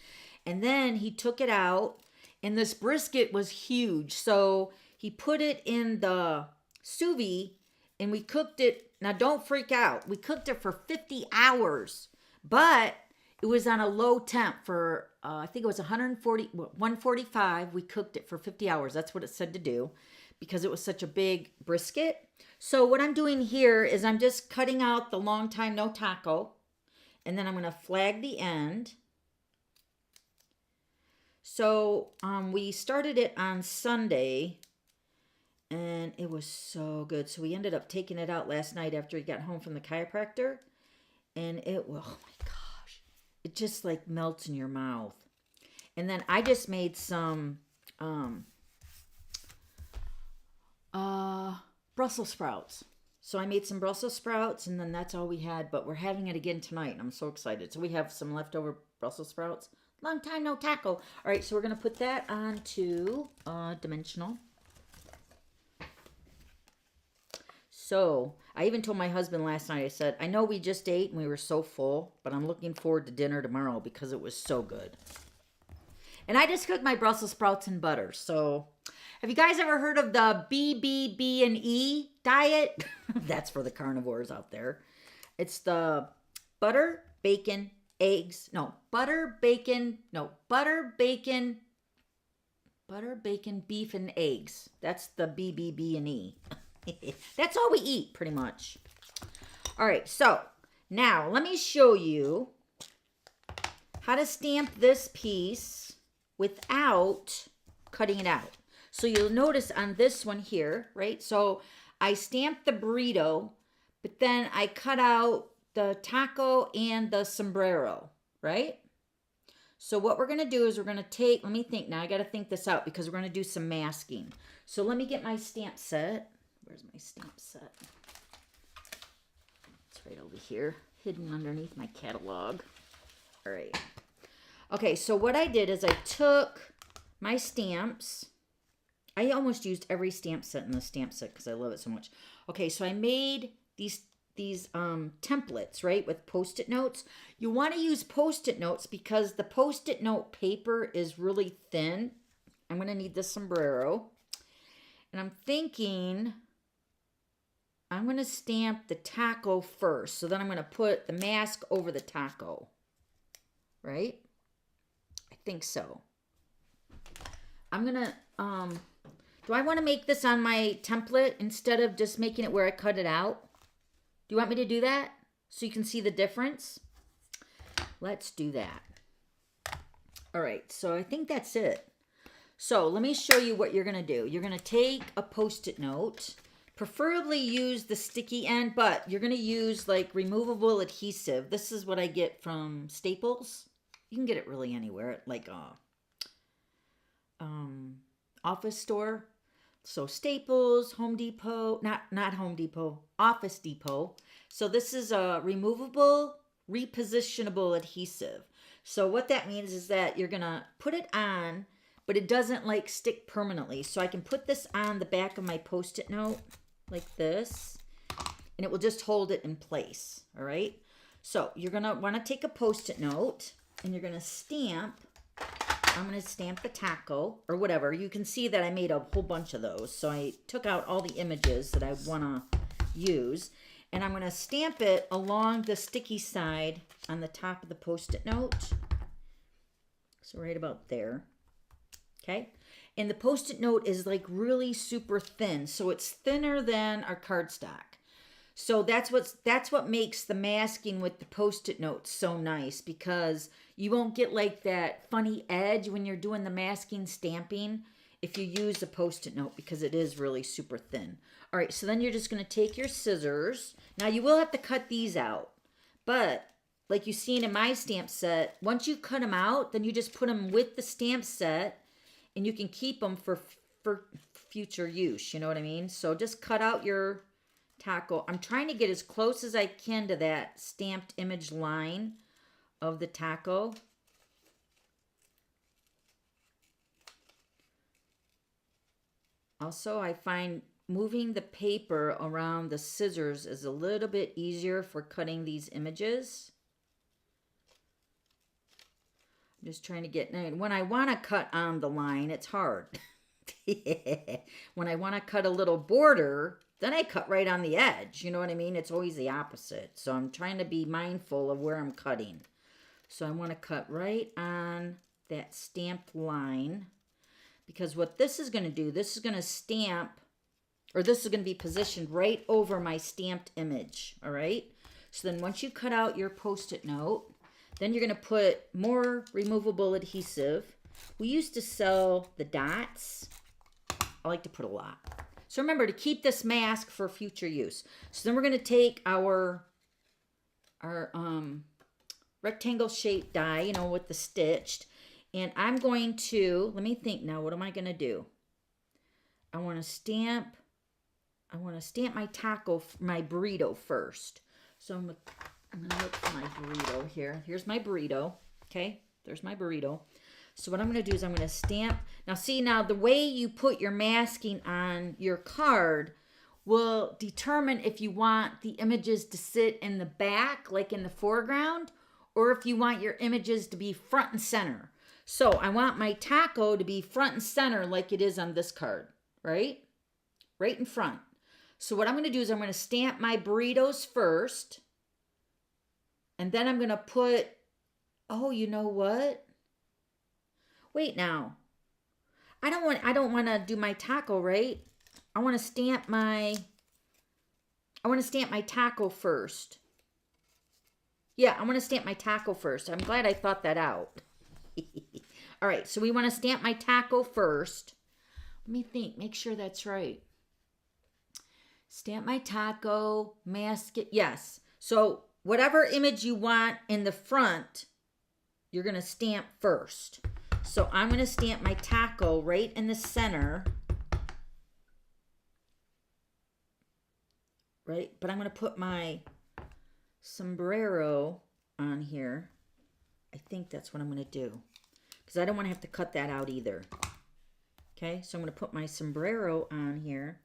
And then he took it out. And this brisket was huge. So he put it in the sous vide and we cooked it. Now don't freak out. We cooked it for 50 hours. But it was on a low temp for, I think it was 145. We cooked it for 50 hours. That's what it said to do because it was such a big brisket. So what I'm doing here is I'm just cutting out the long time no taco. And then I'm going to flag the end. So we started it on Sunday. And it was so good. So we ended up taking it out last night after he got home from the chiropractor. And it, oh my gosh. It just like melts in your mouth. And then I just made some Brussels sprouts. So I made some Brussels sprouts and then that's all we had. But we're having it again tonight and I'm so excited. So we have some leftover Brussels sprouts. Long time no taco. All right, so we're going to put that onto dimensional. So I even told my husband last night, I said, I know we just ate and we were so full, but I'm looking forward to dinner tomorrow because it was so good. And I just cooked my Brussels sprouts in butter. So have you guys ever heard of the BBB&E diet? That's for the carnivores out there. It's the butter, bacon, eggs. No, butter, bacon, beef, and eggs. That's the BBB&E. That's all we eat, pretty much. All right, so now let me show you how to stamp this piece without cutting it out. So you'll notice on this one here, right? So I stamped the burrito, but then I cut out the taco and the sombrero, right? So what we're going to do is we're going to take, let me think now. I got to think this out because we're going to do some masking. So let me get my stamp set. Where's my stamp set? It's right over here, hidden underneath my catalog. All right. Okay, so what I did is I took my stamps. I almost used every stamp set in the stamp set because I love it so much. Okay, so I made these templates, right, with Post-it notes. You want to use Post-it notes because the Post-it note paper is really thin. I'm going to need the sombrero. And I'm thinking I'm going to stamp the taco first. So then I'm going to put the mask over the taco. Right? I think so. I'm going to, do I want to make this on my template instead of just making it where I cut it out? Do you want me to do that so you can see the difference? Let's do that. All right, so I think that's it. So let me show you what you're going to do. You're going to take a Post-it note, preferably use the sticky end, but you're going to use like removable adhesive. This is what I get from Staples. You can get it really anywhere, like a office store. So Staples, Home Depot, not Home Depot, Office Depot. So this is a removable, repositionable adhesive. So what that means is that you're going to put it on, but it doesn't like stick permanently. So I can put this on the back of my Post-it note like this, and it will just hold it in place. All right. So you're going to want to take a Post-it note and you're going to stamp. I'm going to stamp the taco or whatever. You can see that I made a whole bunch of those. So I took out all the images that I want to use. And I'm going to stamp it along the sticky side on the top of the Post-it note. So right about there. Okay. And the Post-it note is like really super thin. So it's thinner than our cardstock. So that's what makes the masking with the Post-it notes so nice, because you won't get like that funny edge when you're doing the masking stamping if you use a Post-it note, because it is really super thin. All right, so then you're just going to take your scissors. Now you will have to cut these out, but like you've seen in my stamp set, once you cut them out, then you just put them with the stamp set and you can keep them for future use. You know what I mean? So just cut out your taco. I'm trying to get as close as I can to that stamped image line of the taco. Also, I find moving the paper around the scissors is a little bit easier for cutting these images. I'm just trying to get, when I want to cut on the line, it's hard. When I want to cut a little border, then I cut right on the edge. You know what I mean? It's always the opposite. So I'm trying to be mindful of where I'm cutting. So I want to cut right on that stamped line. Because what this is going to do, this is going to stamp, or this is going to be positioned right over my stamped image. All right? So then once you cut out your Post-it note, then you're going to put more removable adhesive. We used to sell the dots. I like to put a lot. So remember to keep this mask for future use. So then we're going to take our rectangle shaped die, you know, with the stitched. And I'm going to, let me think now, what am I going to do? I want to stamp my taco, my burrito first. So I'm going to look for my burrito here. Here's my burrito. Okay, there's my burrito. So what I'm going to do is I'm going to stamp. Now see, now the way you put your masking on your card will determine if you want the images to sit in the back, like in the foreground, or if you want your images to be front and center. So I want my taco to be front and center like it is on this card, right? Right in front. So what I'm going to do is I'm going to stamp my burritos first. And then I'm going to put, oh, you know what? Wait now. I don't want to do my taco, right? I want to stamp my taco first. Yeah, I want to stamp my taco first. I'm glad I thought that out. All right, so we want to stamp my taco first. Let me think, make sure that's right. Stamp my taco, mask it. Yes. So whatever image you want in the front, you're going to stamp first. So I'm going to stamp my taco right in the center. Right? But I'm going to put my sombrero on here. I think that's what I'm going to do, because I don't want to have to cut that out either. Okay, so I'm going to put my sombrero on here,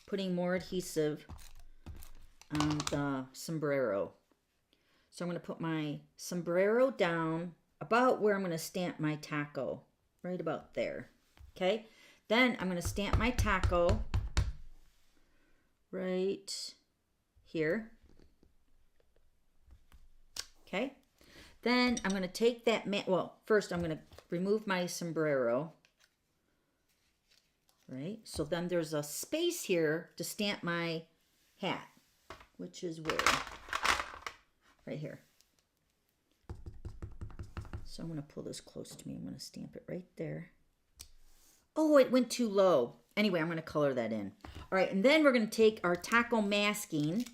putting more adhesive on the sombrero. So I'm going to put my sombrero down about where I'm going to stamp my taco, right about there. Okay, then I'm going to stamp my taco right here. Okay, then I'm going to take that, first I'm going to remove my sombrero, right? So then there's a space here to stamp my hat, which is where? Right here. So I'm going to pull this close to me. I'm going to stamp it right there. Oh, it went too low. Anyway, I'm going to color that in. All right, and then we're going to take our taco masking.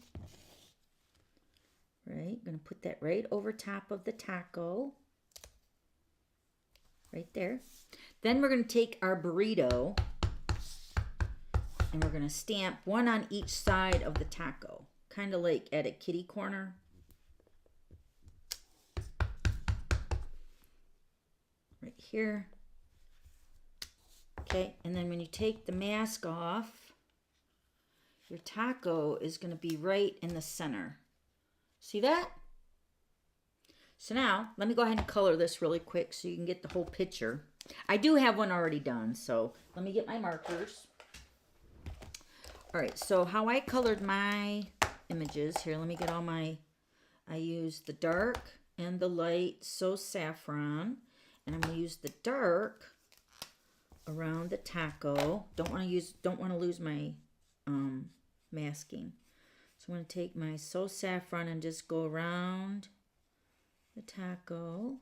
Right, going to put that right over top of the taco. Right there. Then we're going to take our burrito and we're going to stamp one on each side of the taco. Kind of like at a kitty corner. Right here. Okay, and then when you take the mask off, your taco is going to be right in the center. See that? So now, let me go ahead and color this really quick so you can get the whole picture. I do have one already done, so let me get my markers. All right, so how I colored my images here, let me get all my, I used the dark and the light, so saffron, and I'm gonna use the dark around the taco. Don't want to lose my masking. So I'm going to take my So Saffron and just go around the taco.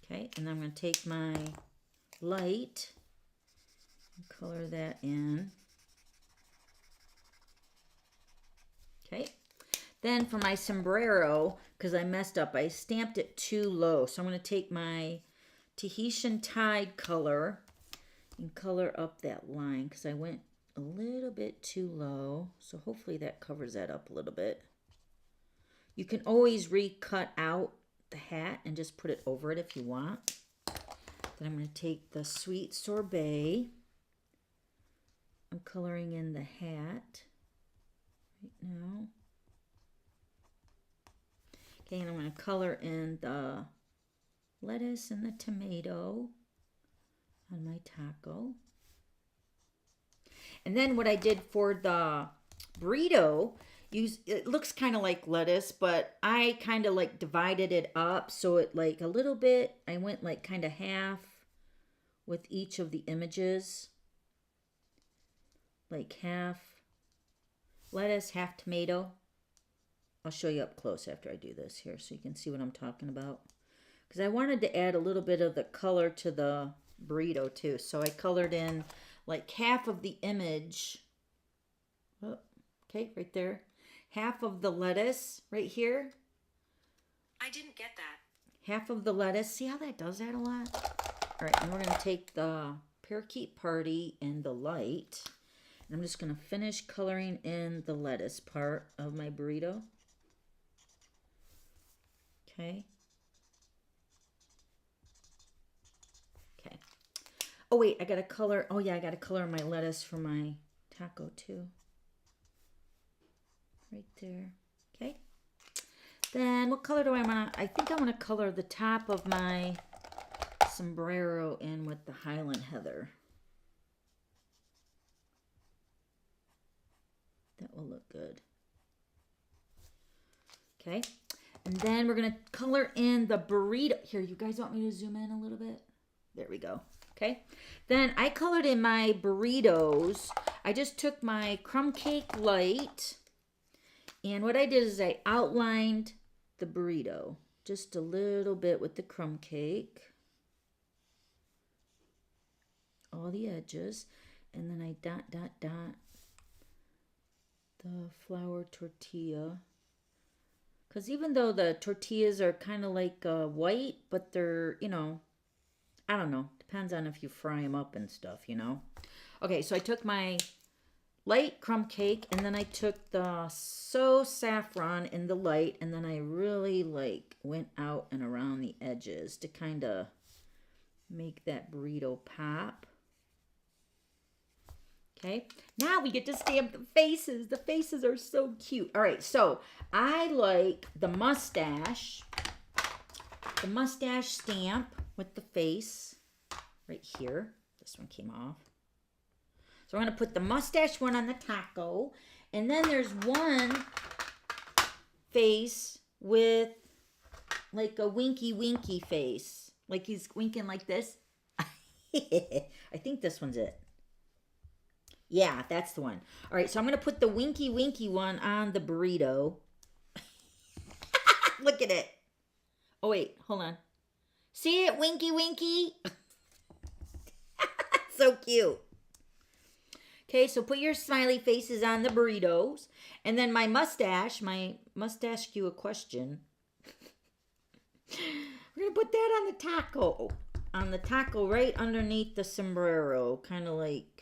Okay, and then I'm going to take my light and color that in. Okay, then for my sombrero, because I messed up, I stamped it too low. So I'm going to take my Tahitian Tide color and color up that line because I went a little bit too low. So hopefully that covers that up a little bit. You can always recut out the hat and just put it over it if you want. Then I'm going to take the Sweet Sorbet. I'm coloring in the hat right now. Okay, and I'm going to color in the lettuce and the tomato on my taco. And then what I did for the burrito, it looks kind of like lettuce, but I kind of like divided it up. So it like a little bit, I went like kind of half with each of the images. Like half lettuce, half tomato. I'll show you up close after I do this here so you can see what I'm talking about. Because I wanted to add a little bit of the color to the burrito too. So I colored in like half of the image. Oh, okay, right there. Half of the lettuce right here. I didn't get that. Half of the lettuce. See how that does that a lot? All right, and we're going to take the Parakeet Party and the light. And I'm just going to finish coloring in the lettuce part of my burrito. Okay. Okay. Oh, wait, I got to color. Oh, yeah, I got to color my lettuce for my taco, too. Right there. Okay. Then what color do I want to? I think I want to color the top of my sombrero in with the Highland Heather. That will look good. Okay. And then we're going to color in the burrito. Here, you guys want me to zoom in a little bit? There we go. Okay. Then I colored in my burritos. I just took my crumb cake light. And what I did is I outlined the burrito just a little bit with the crumb cake. All the edges. And then I dot the flour tortilla. Because even though the tortillas are kind of like white, but they're, you know, I don't know. Depends on if you fry them up and stuff, you know. Okay, so I took my light crumb cake, and then I took the So Saffron in the light, and then I really like went out and around the edges to kind of make that burrito pop. Okay, now we get to stamp the faces. The faces are so cute. All right, so I like the mustache stamp with the face right here. This one came off. So I'm going to put the mustache one on the taco. And then there's one face with like a winky face. Like he's winking like this. I think this one's it. Yeah, that's the one. All right, so I'm going to put the winky one on the burrito. Look at it. Oh, wait, hold on. See it? Winky. So cute. Okay, so put your smiley faces on the burritos. And then my mustache you a question. We're going to put that on the taco. On the taco right underneath the sombrero. Kind of like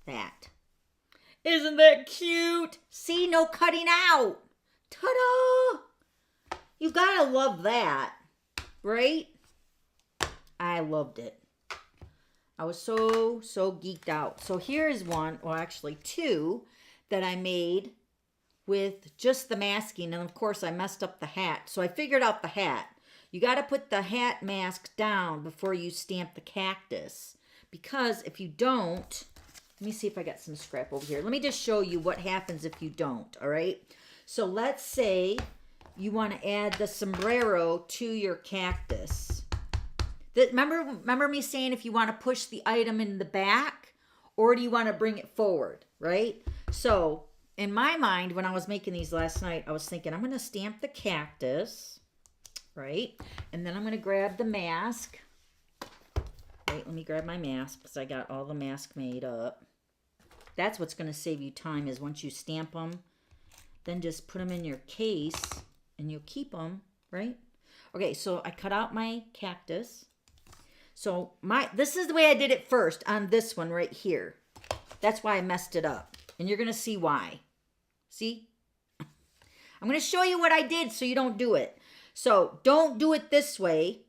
that. Isn't that cute? See, no cutting out. Ta-da! You gotta love that, right? I loved it. I was so geeked out. So here's one, well actually two, that I made with just the masking. And of course I messed up the hat. So I figured out the hat. You got to put the hat mask down before you stamp the cactus. Because if you don't, Let me see if I got some scrap over here. Let me just show you what happens if you don't, all right? So let's say you want to add the sombrero to your cactus. Remember me saying if you want to push the item in the back or do you want to bring it forward, right? So in my mind, when I was making these last night, I was thinking I'm going to stamp the cactus, right? And then I'm going to grab the mask. Wait, let me grab my mask because I got all the mask made up. That's what's going to save you time is once you stamp them, then just put them in your case and you'll keep them, right? Okay, so I cut out my cactus. So this is the way I did it first on this one right here. That's why I messed it up. And you're going to see why. See? I'm going to show you what I did so you don't do it. So don't do it this way.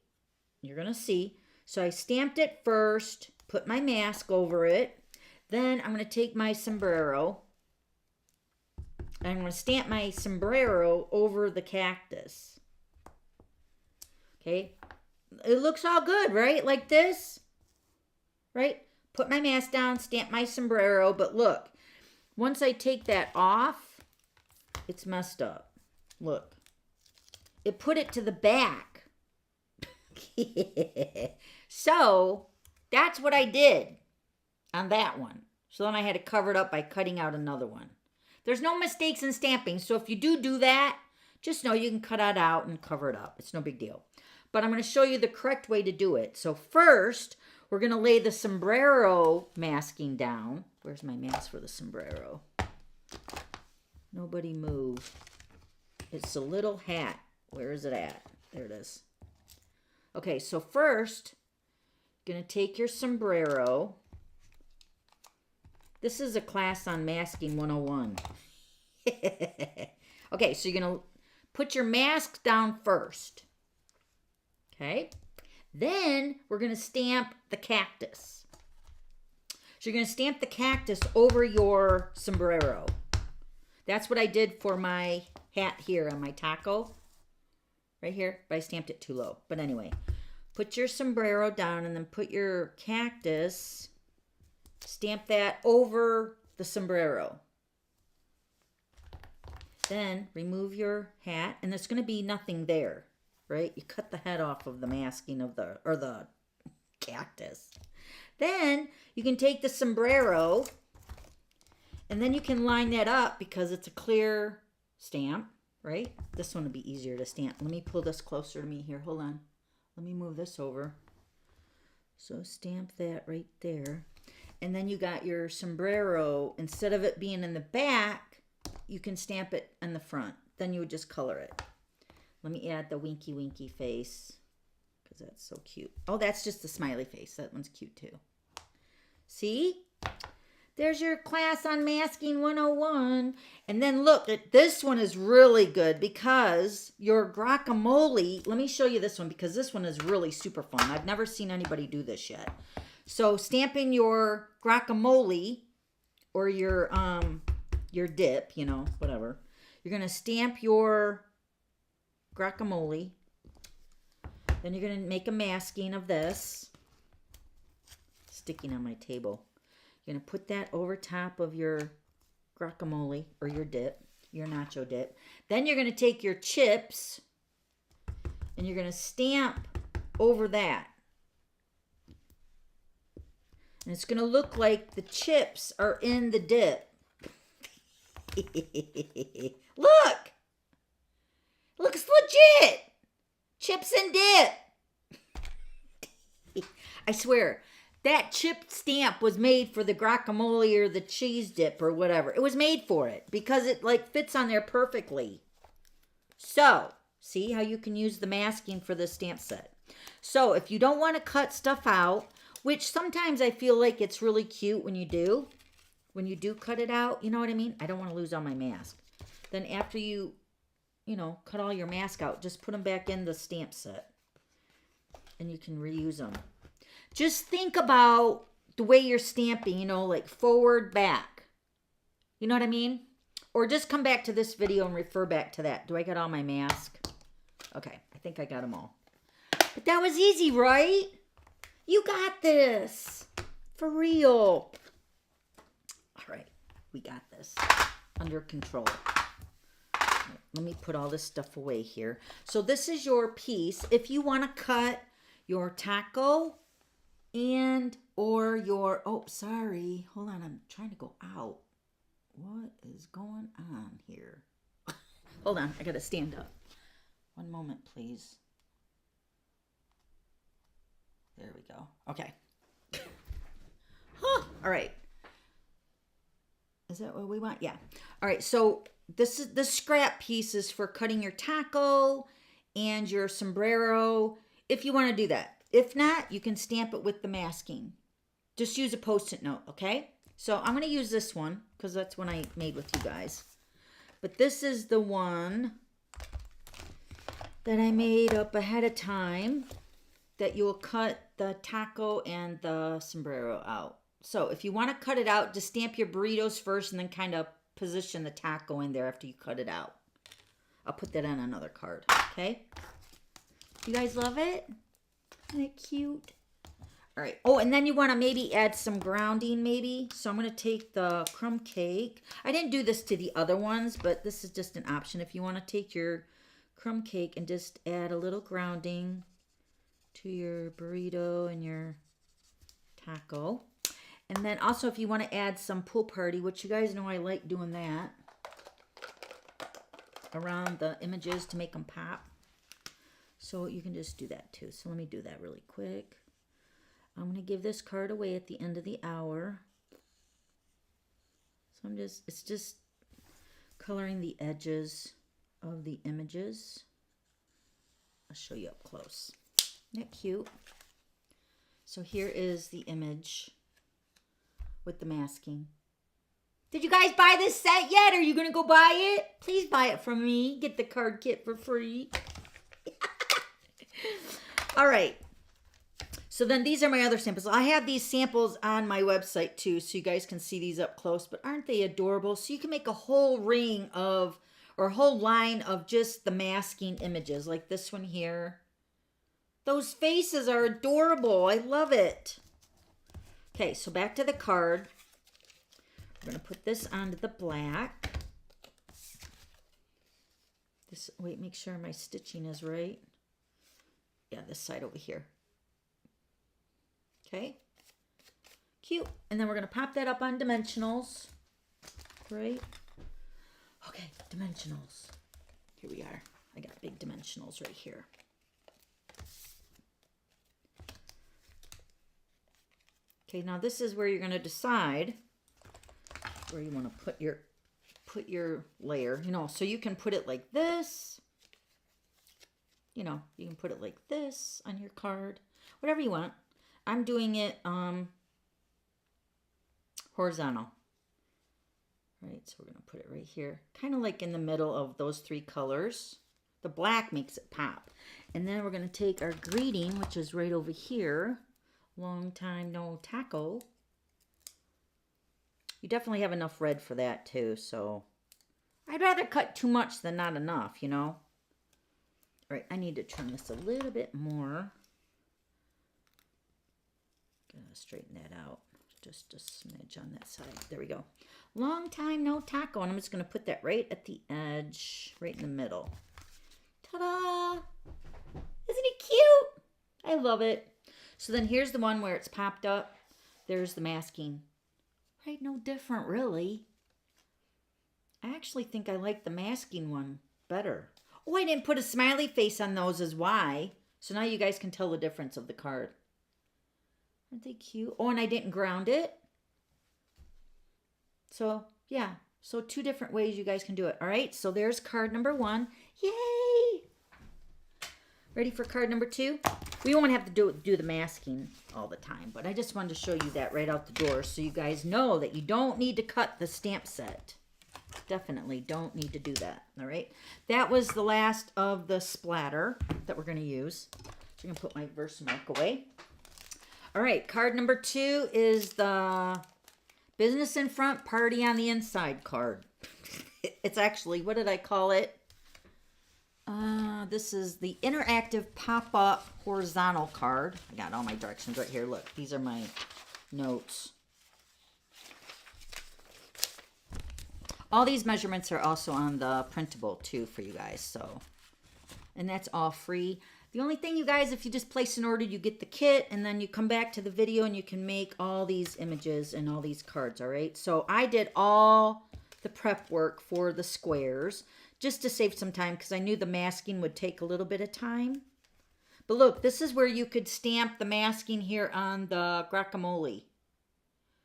You're going to see. So I stamped it first, put my mask over it. Then I'm going to take my sombrero. And I'm going to stamp my sombrero over the cactus. Okay. It looks all good, right? Like this. Right? Put my mask down, stamp my sombrero. But look, once I take that off, it's messed up. Look. It put it to the back. So, that's what I did on that one. So then I had to cover it up by cutting out another one. There's no mistakes in stamping. So if you do that, just know you can cut it out and cover it up. It's no big deal. But I'm going to show you the correct way to do it. So first, we're going to lay the sombrero masking down. Where's my mask for the sombrero? Nobody move. It's a little hat. Where is it at? There it is. Okay, so first, you're going to take your sombrero. This is a class on masking 101. Okay, so you're going to put your mask down first. Okay, then we're going to stamp the cactus. So you're going to stamp the cactus over your sombrero. That's what I did for my hat here on my taco. Right here, but I stamped it too low. But anyway, put your sombrero down and then put your cactus, stamp that over the sombrero. Then remove your hat, and there's going to be nothing there. Right? You cut the head off of the masking of the cactus. Then you can take the sombrero and then you can line that up because it's a clear stamp, right? This one will be easier to stamp. Let me pull this closer to me here. Hold on. Let me move this over. So stamp that right there. And then you got your sombrero. Instead of it being in the back, you can stamp it in the front. Then you would just color it. Let me add the winky winky face because that's so cute. Oh, that's just the smiley face. That one's cute too. See? There's your class on masking 101. And then look, this one is really good because your guacamole, let me show you this one because this one is really super fun. I've never seen anybody do this yet. So stamping your guacamole or your dip, you know, whatever. You're going to stamp your guacamole. Then you're going to make a masking of this. Sticking on my table. You're going to put that over top of your guacamole or your dip, your nacho dip. Then you're going to take your chips and you're going to stamp over that. And it's going to look like the chips are in the dip. Look! Looks legit! Chips and dip. I swear, that chip stamp was made for the guacamole or the cheese dip or whatever. It was made for it because it like fits on there perfectly. So, see how you can use the masking for the stamp set. So, if you don't want to cut stuff out, which sometimes I feel like it's really cute when you do. When you do cut it out, you know what I mean? I don't want to lose all my mask. Then after you know, cut all your mask out, just put them back in the stamp set. And you can reuse them. Just think about the way you're stamping, you know, like forward, back. You know what I mean? Or just come back to this video and refer back to that. Do I got all my mask? Okay, I think I got them all. But that was easy, right? You got this. For real. We got this under control. Let me put all this stuff away here. So this is your piece. If you want to cut your taco and or your, oh, sorry. Hold on, I'm trying to go out. What is going on here? Hold on, I got to stand up. One moment, please. There we go. Okay. Huh. All right. Is that what we want? Yeah. All right. So this is the scrap pieces for cutting your taco and your sombrero, if you want to do that. If not, you can stamp it with the masking. Just use a Post-it note, okay? So I'm going to use this one because that's one I made with you guys. But this is the one that I made up ahead of time that you'll cut the taco and the sombrero out. So if you want to cut it out, just stamp your burritos first and then kind of position the taco in there after you cut it out. I'll put that on another card, okay? You guys love it? Isn't it cute? All right. Oh, and then you want to maybe add some grounding maybe. So I'm going to take the crumb cake. I didn't do this to the other ones, but this is just an option. If you want to take your crumb cake and just add a little grounding to your burrito and your taco. And then also if you want to add some pool party, which you guys know I like doing that around the images to make them pop. So you can just do that too. So let me do that really quick. I'm going to give this card away at the end of the hour. So it's just coloring the edges of the images. I'll show you up close. Isn't that cute? So here is the image with the masking. Did you guys buy this set yet? Are you going to go buy it? Please buy it from me. Get the card kit for free. All right. So then these are my other samples. I have these samples on my website too, so you guys can see these up close. But aren't they adorable? So you can make a whole ring of, or a whole line of just the masking images, like this one here. Those faces are adorable. I love it. Okay, so back to the card. We're going to put this onto the black. This, wait, make sure my stitching is right. Yeah, this side over here. Okay. Cute. And then we're going to pop that up on dimensionals. Right? Okay, dimensionals. Here we are. I got big dimensionals right here. Okay, now this is where you're going to decide where you want to put your layer. You know, so you can put it like this. You know, you can put it like this on your card. Whatever you want. I'm doing it horizontal. Right, so we're going to put it right here. Kind of like in the middle of those three colors. The black makes it pop. And then we're going to take our greeting, which is right over here. Long time no taco. You definitely have enough red for that too, so I'd rather cut too much than not enough, you know. All right, I need to trim this a little bit more. Gonna straighten that out. Just a smidge on that side. There we go. Long time no taco, and I'm just gonna put that right at the edge, right in the middle. Ta-da! Isn't it cute? I love it. So then here's the one where it's popped up. There's the masking. Right, no different really. I actually think I like the masking one better. Oh, I didn't put a smiley face on those as why. So now you guys can tell the difference of the card. Aren't they cute? Oh, and I didn't ground it. So, yeah. So 2 different ways you guys can do it. All right, so there's card number 1. Yay! Ready for card number 2? We won't have to do the masking all the time, but I just wanted to show you that right out the door so you guys know that you don't need to cut the stamp set. Definitely don't need to do that, all right? That was the last of the splatter that we're going to use. So I'm going to put my Versamark away. All right, card number 2 is the Business in Front, Party on the Inside card. It's actually, what did I call it? This is the interactive pop-up horizontal card. I got all my directions right here. Look, these are my notes. All these measurements are also on the printable too for you guys. So, and that's all free. The only thing, you guys, if you just place an order, you get the kit, and then you come back to the video and you can make all these images and all these cards, all right? So I did all the prep work for the squares just to save some time because I knew the masking would take a little bit of time. But look, this is where you could stamp the masking here on the guacamole.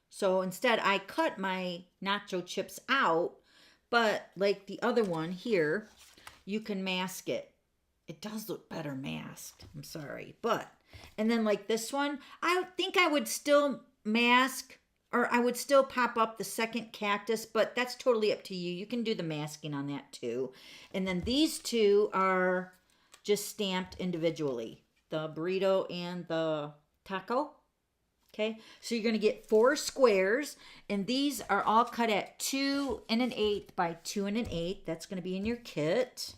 So instead, I cut my nacho chips out, but like the other one here, you can mask it. It does look better masked. I'm sorry. But, and then like this one, I think I would still mask, or I would still pop up the second cactus, but that's totally up to you. You can do the masking on that too. And then these two are just stamped individually. The burrito and the taco. Okay, so you're going to get 4 squares, and these are all cut at 2 1/8 by 2 1/8. That's going to be in your kit.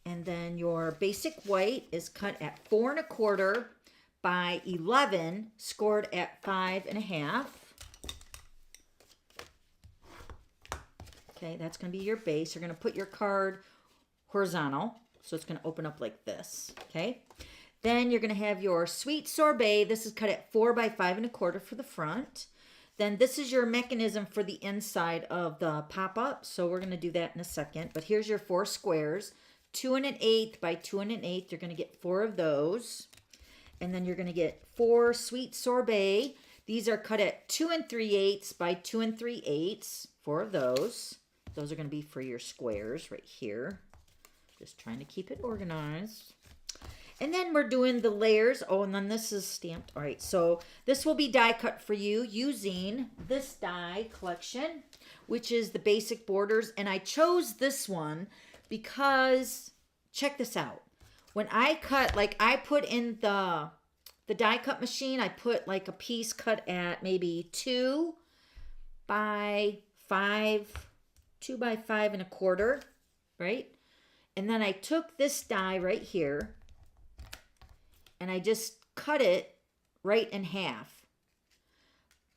And then your basic white is cut at 4 1/4 by 11, scored at 5 1/2. Okay, that's going to be your base. You're going to put your card horizontal, so it's going to open up like this. Okay, then you're going to have your sweet sorbet. This is cut at 4 by 5 1/4 for the front. Then this is your mechanism for the inside of the pop-up. So we're going to do that in a second. But here's your 4 squares. 2 1/8 by 2 1/8. You're going to get 4 of those. And then you're going to get 4 sweet sorbet. These are cut at 2 3/8 by 2 3/8. 4 of those. Those are going to be for your squares right here. Just trying to keep it organized. And then we're doing the layers. Oh, and then this is stamped. All right, so this will be die cut for you using this die collection, which is the basic borders. And I chose this one because, check this out. When I cut, like I put in the die cut machine, I put like a piece cut at maybe 2 by 5, 2 by 5 1/4, right? And then I took this die right here and I just cut it right in half.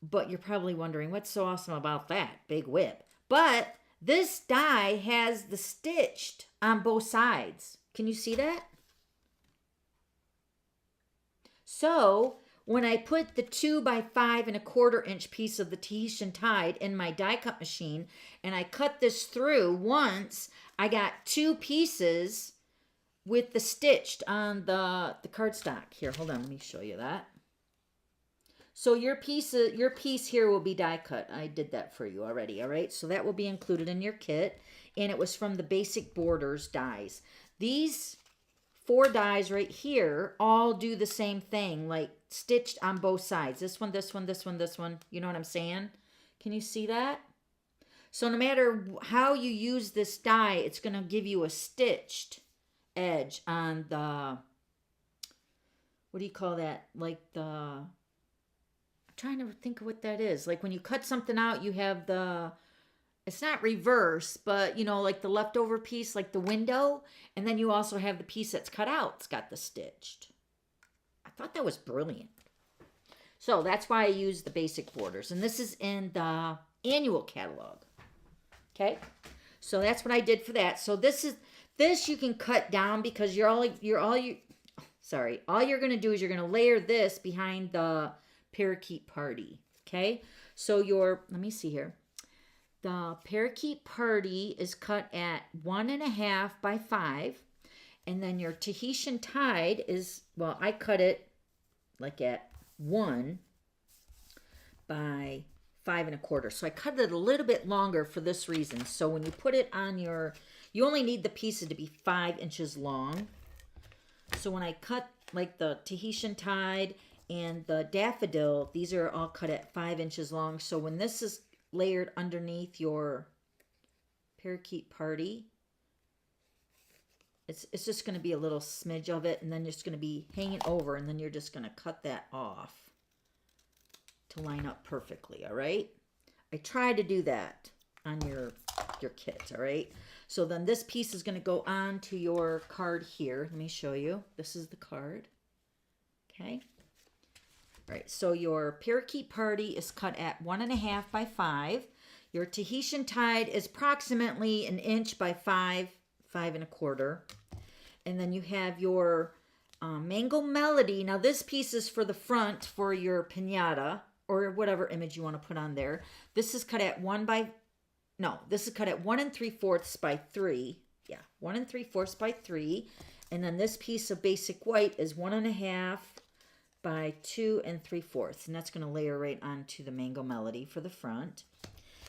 But you're probably wondering, what's so awesome about that? Big whip. But this die has the stitched on both sides. Can you see that? So when I put the 2 by 5 1/4 inch piece of the Tahitian tide in my die cut machine and I cut this through once, I got 2 pieces with the stitched on the cardstock. Here, hold on, let me show you that. So your piece here will be die cut. I did that for you already, all right? So that will be included in your kit, and it was from the Basic Borders dies. These 4 dies right here all do the same thing, like stitched on both sides. This one, this one, this one, this one. You know what I'm saying? Can you see that? So no matter how you use this die, it's going to give you a stitched edge on the, what do you call that? Like the, I'm trying to think of what that is. Like when you cut something out, you have the, it's not reverse, but you know, like the leftover piece, like the window. And then you also have the piece that's cut out. It's got the stitched. I thought that was brilliant. So that's why I use the Basic Borders. And this is in the annual catalog. Okay, so that's what I did for that. So this you can cut down because all you're going to do is you're going to layer this behind the parakeet party. Okay, so let me see here. The parakeet party is cut at 1 1/2 by 5, and then your Tahitian tide is, well, I cut it like at 1 by 5 1/4. So I cut it a little bit longer for this reason. So when you put it on you only need the pieces to be 5 inches long. So when I cut like the Tahitian tide and the daffodil, these are all cut at 5 inches long. So when this is layered underneath your parakeet party, it's just going to be a little smidge of it, and then it's going to be hanging over, and then you're just going to cut that off to line up perfectly, all right? I try to do that on your kit, all right? So then this piece is going to go on to your card here. Let me show you. This is the card, okay? All right, so your parakeet party is cut at 1 1/2 by 5. Your Tahitian tide is approximately 1 inch by 5.25. And then you have your Mango Melody. Now this piece is for the front for your piñata or whatever image you want to put on there. This is cut at 1 3/4 by 3. Yeah, 1 3/4 by 3. And then this piece of basic white is 1.5 by 2 3/4. And that's going to layer right onto the Mango Melody for the front.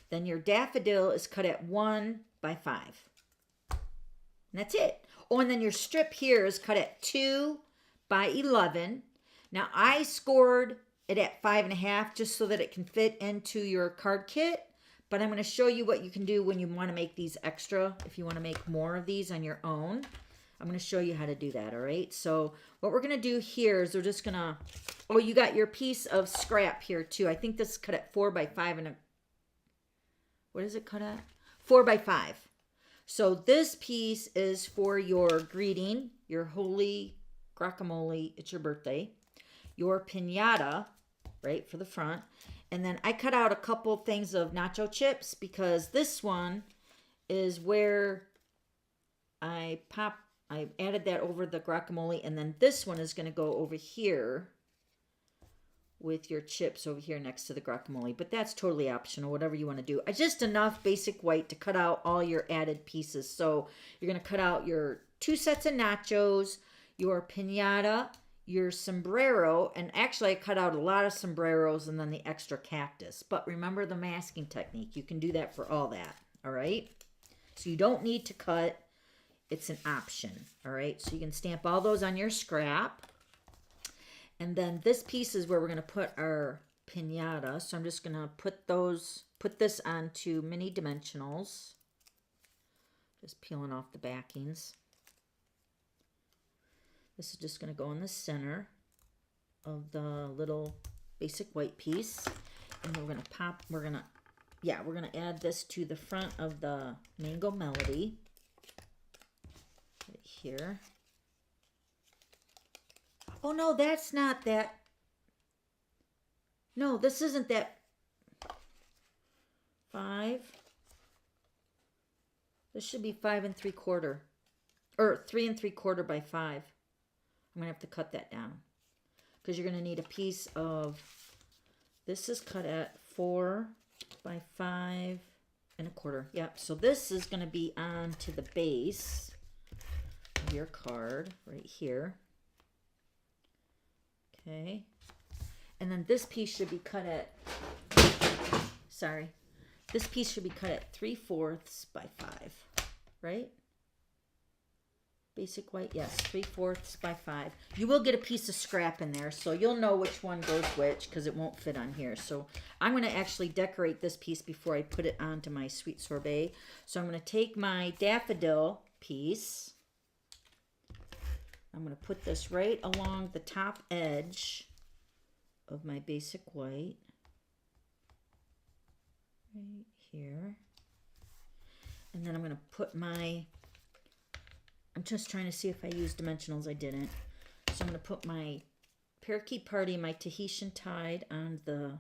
Then your daffodil is cut at 1 by 5. And that's it. Oh, and then your strip here is cut at 2 by 11. Now I scored it at 5.5 just so that it can fit into your card kit. But I'm going to show you what you can do when you want to make these extra. If you want to make more of these on your own, I'm going to show you how to do that. All right. So what we're going to do here is we're just going to, oh, you got your piece of scrap here too. I think this is cut at 4 by 5 what is it cut at? 4 by 5. So this piece is for your greeting, your holy guacamole, it's your birthday, your piñata, right, for the front. And then I cut out a couple things of nacho chips because this one is where I added that over the guacamole. And then this one is going to go over here with your chips over here next to the guacamole. But that's totally optional, whatever you want to do. Just enough basic white to cut out all your added pieces. So you're going to cut out your 2 sets of nachos, your piñata, your sombrero, and actually I cut out a lot of sombreros and then the extra cactus. But remember the masking technique. You can do that for all that, all right? So you don't need to cut. It's an option, all right? So you can stamp all those on your scrap. And then this piece is where we're going to put our piñata. So I'm just going to put this onto mini dimensionals. Just peeling off the backings. This is just going to go in the center of the little basic white piece. And we're going to add this to the front of the Mango Melody. Right here. Oh, no, that's not that. No, this isn't that 5. This should be 5 3/4. Or 3 3/4 by 5. I'm going to have to cut that down. Because you're going to need a piece of, this is cut at 4 by 5.25. Yep, so this is going to be on to the base of your card right here. Okay, and then this piece should be cut at, this piece should be cut at 3/4 by 5, right? Basic white, yes, 3/4 by 5. You will get a piece of scrap in there, so you'll know which one goes which because it won't fit on here. So I'm going to actually decorate this piece before I put it onto my sweet sorbet. So I'm going to take my daffodil piece. I'm going to put this right along the top edge of my basic white. Right here. And then I'm going to put my, I'm just trying to see if I used dimensionals. I didn't. So I'm going to put my Parakeet Party, my Tahitian Tide on the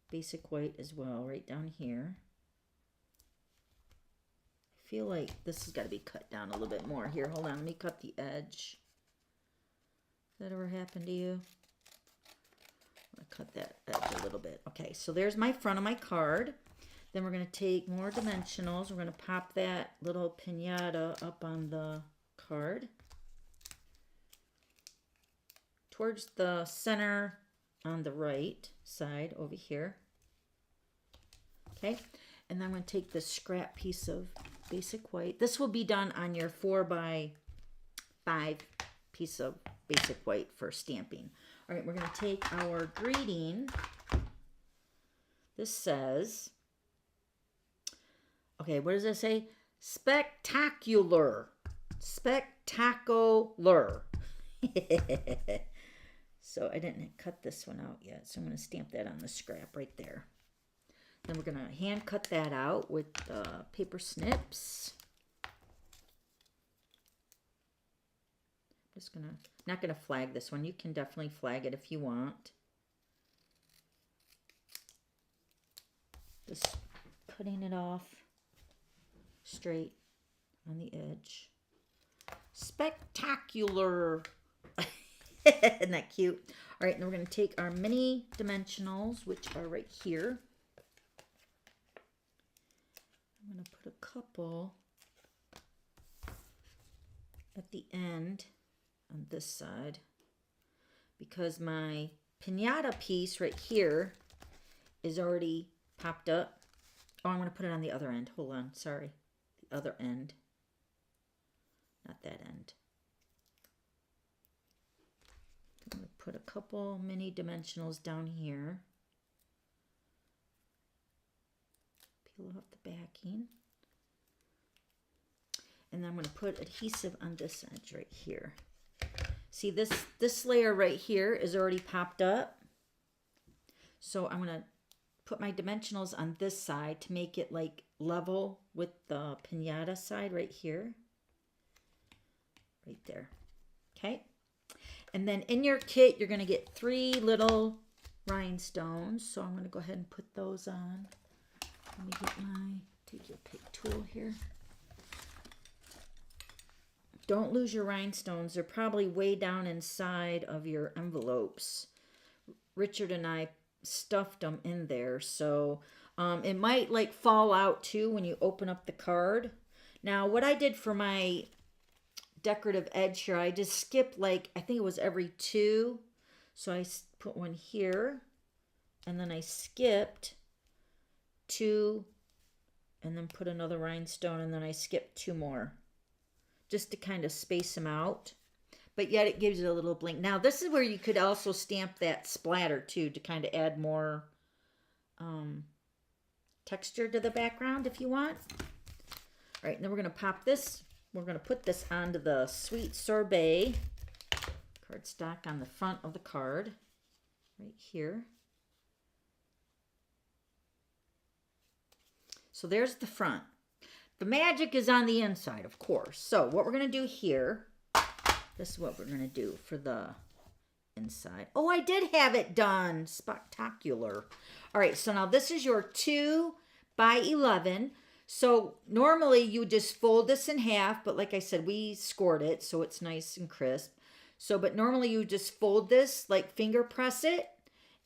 basic white as well, right down here. I feel like this has got to be cut down a little bit more. Here, hold on. Let me cut the edge. That ever happened to you? I'm going to cut that edge a little bit. Okay, so there's my front of my card. Then we're going to take more dimensionals. We're going to pop that little piñata up on the card. Towards the center on the right side over here. Okay, and then I'm going to take this scrap piece of basic white. This will be done on your 4 by 5 piece of basic white for stamping. All right, we're going to take our greeting. This says, okay, what does it say? Spectacular. Spectacular. So I didn't cut this one out yet, so I'm going to stamp that on the scrap right there. Then we're going to hand cut that out with paper snips. Just gonna, not gonna flag this one. You can definitely flag it if you want. Just cutting it off straight on the edge. Spectacular. Isn't that cute? All right, now we're going to take our mini dimensionals, which are right here. I'm going to put a couple at the end on this side because my piñata piece right here is already popped up. Oh, I'm going to put it on the other end. Hold on. Sorry. The other end. Not that end. I'm going to put a couple mini dimensionals down here. Peel off the backing. And then I'm going to put adhesive on this edge right here. See, this layer right here is already popped up. So I'm going to put my dimensionals on this side to make it like level with the piñata side right here. Right there. Okay. And then in your kit, you're going to get 3 little rhinestones. So I'm going to go ahead and put those on. Let me get take your pick tool here. Don't lose your rhinestones. They're probably way down inside of your envelopes. Richard and I stuffed them in there. So it might like fall out too when you open up the card. Now what I did for my decorative edge here, I just skipped like, I think it was every 2. So I put one here and then I skipped 2 and then put another rhinestone and then I skipped 2 more. Just to kind of space them out. But yet it gives it a little blink. Now this is where you could also stamp that splatter too to kind of add more texture to the background if you want. All right, then we're going to pop this. We're going to put this onto the Sweet Sorbet cardstock on the front of the card. Right here. So there's the front. The magic is on the inside, of course. So what we're going to do here, this is what we're going to do for the inside. Oh, I did have it done. Spectacular. All right, so now this is your 2 by 11. So normally you just fold this in half, but like I said, we scored it, so it's nice and crisp. So, but normally you just fold this, like finger press it.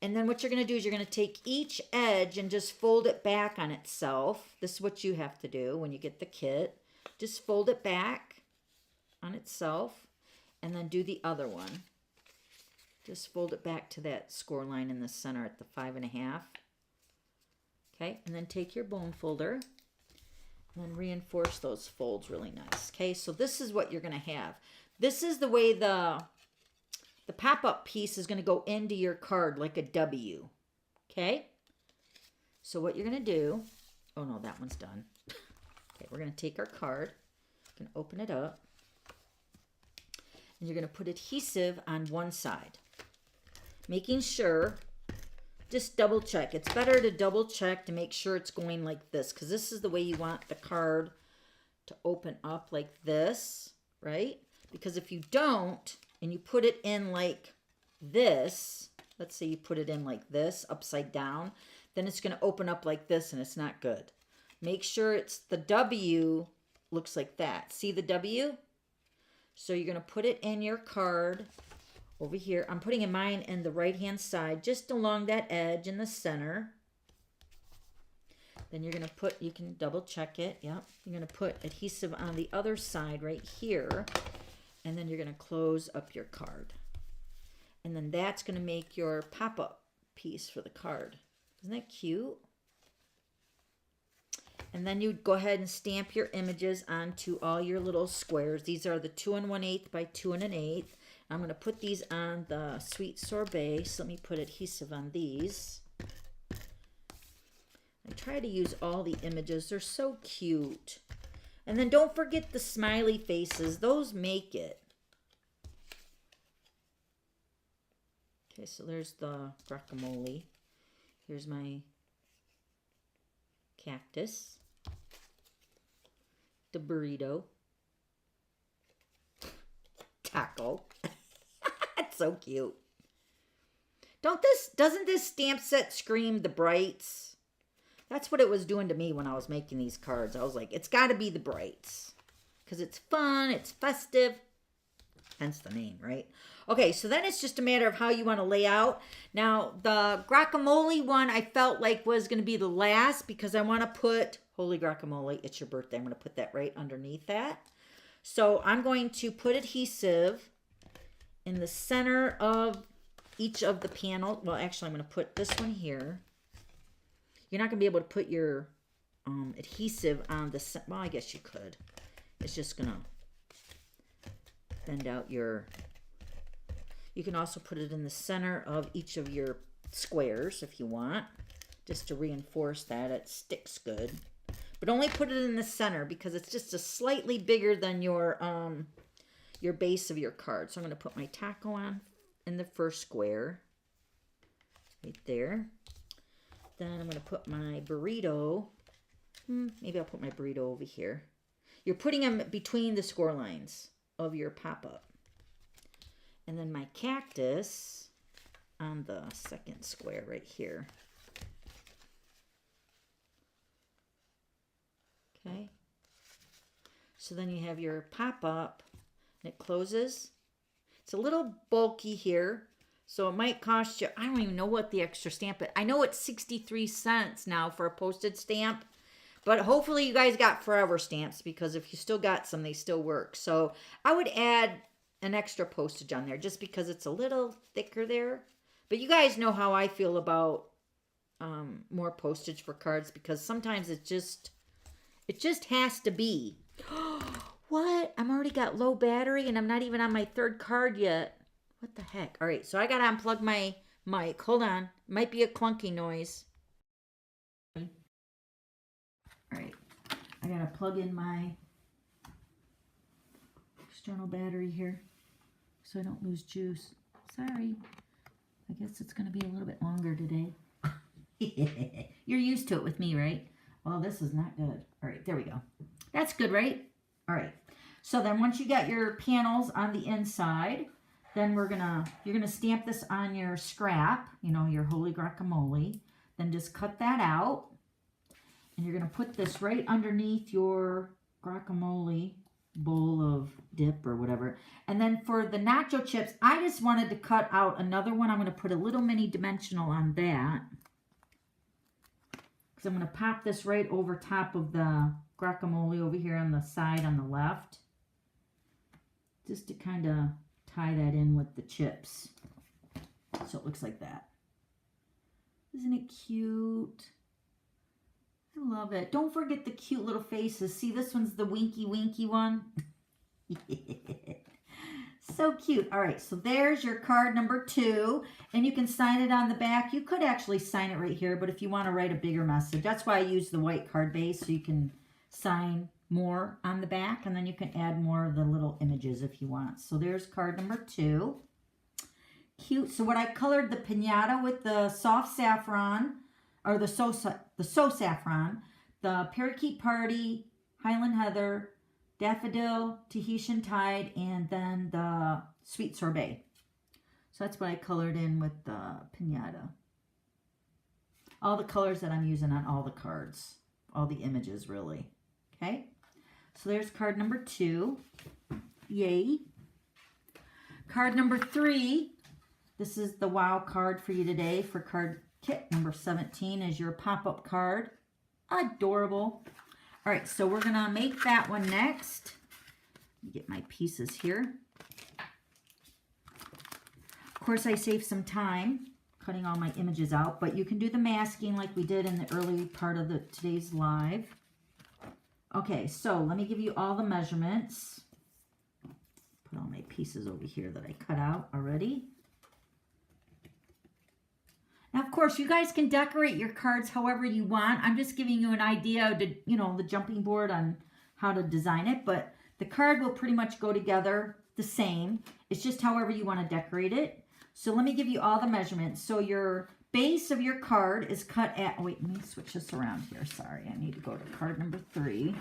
And then what you're going to do is you're going to take each edge and just fold it back on itself. This is what you have to do when you get the kit. Just fold it back on itself and then do the other one. Just fold it back to that score line in the center at the 5.5. Okay, and then take your bone folder and then reinforce those folds really nice. Okay, so this is what you're going to have. This is the way the pop-up piece is going to go into your card like a W. Okay? So what you're going to do... Oh, no, that one's done. Okay, we're going to take our card. You can open it up. And you're going to put adhesive on one side. Making sure... Just double check. It's better to double check to make sure it's going like this. Because this is the way you want the card to open up like this. Right? Because if you don't... and you put it in like this, let's say you put it in like this, upside down, then it's going to open up like this and it's not good. Make sure it's the W looks like that. See the W? So you're going to put it in your card over here. I'm putting in mine in the right-hand side, just along that edge in the center. Then you're going to put, you can double check it, yep. You're going to put adhesive on the other side right here. And then you're going to close up your card. And then that's going to make your pop-up piece for the card. Isn't that cute? And then you go ahead and stamp your images onto all your little squares. These are the 2 1/8 by 2 1/8. I'm going to put these on the Sweet Sorbet. So let me put adhesive on these. I try to use all the images. They're so cute. And then don't forget the smiley faces. Those make it. Okay, so there's the guacamole. Here's my cactus. The burrito. Taco. It's so cute. Doesn't this stamp set scream the Brights? That's what it was doing to me when I was making these cards. I was like, it's got to be the brights because it's fun, it's festive, hence the name, right? Okay, so then it's just a matter of how you want to lay out. Now, the guacamole one I felt like was going to be the last because I want to put, holy guacamole, it's your birthday. I'm going to put that right underneath that. So I'm going to put adhesive in the center of each of the panels. Well, actually, I'm going to put this one here. You're not going to be able to put your adhesive on the, well, I guess you could. It's just going to bend out your, you can also put it in the center of each of your squares if you want, just to reinforce that it sticks good. But only put it in the center because it's just a slightly bigger than your base of your card. So I'm going to put my taco on in the first square, right there. Then I'm going to put my burrito. Maybe I'll put my burrito over here. You're putting them between the score lines of your pop-up. And then my cactus on the second square right here. Okay. So then you have your pop-up and it closes. It's a little bulky here. So it might cost you, I don't even know what the extra stamp is. I know it's 63 cents now for a postage stamp. But hopefully you guys got forever stamps because if you still got some, they still work. So I would add an extra postage on there just because it's a little thicker there. But you guys know how I feel about more postage for cards because sometimes it just has to be. What? I'm already got low battery and I'm not even on my third card yet. What the heck? All right, so I got to unplug my mic. Hold on. Might be a clunky noise. All right. I got to plug in my external battery here so I don't lose juice. Sorry. I guess it's going to be a little bit longer today. You're used to it with me, right? Well, this is not good. All right, there we go. That's good, right? All right. So then once you got your panels on the inside, then you're gonna stamp this on your scrap, you know, your holy guacamole. Then just cut that out. And you're gonna put this right underneath your guacamole bowl of dip or whatever. And then for the nacho chips, I just wanted to cut out another one. I'm gonna put a little mini dimensional on that. Because I'm gonna pop this right over top of the guacamole over here on the side on the left. Just to kind of tie that in with the chips. So it looks like that. Isn't it cute? I love it. Don't forget the cute little faces. See, this one's the winky winky one. So cute. All right, so there's your card number 2. And you can sign it on the back. You could actually sign it right here, but if you want to write a bigger message, that's why I use the white card base, so you can sign more on the back, and then you can add more of the little images if you want. So there's card number 2. Cute. So what I colored the piñata with the soft saffron, or the so saffron, the parakeet party, Highland heather, daffodil, Tahitian tide, and then the sweet sorbet. So that's what I colored in with the piñata. All the colors that I'm using on all the cards, all the images really. Okay. So there's card number 2. Yay. Card number 3. This is the wow card for you today for card kit number 17 is your pop-up card. Adorable. All right, so we're going to make that one next. Get my pieces here. Of course, I saved some time cutting all my images out, but you can do the masking like we did in the early part of today's live. Okay, so let me give you all the measurements. Put all my pieces over here that I cut out already. Now, of course, you guys can decorate your cards however you want. I'm just giving you an idea to, you know, the jumping board on how to design it, but the card will pretty much go together the same. It's just however you want to decorate it. So let me give you all the measurements. So your base of your card is cut at, oh wait, let me switch this around here. Sorry, I need to go to card number 3.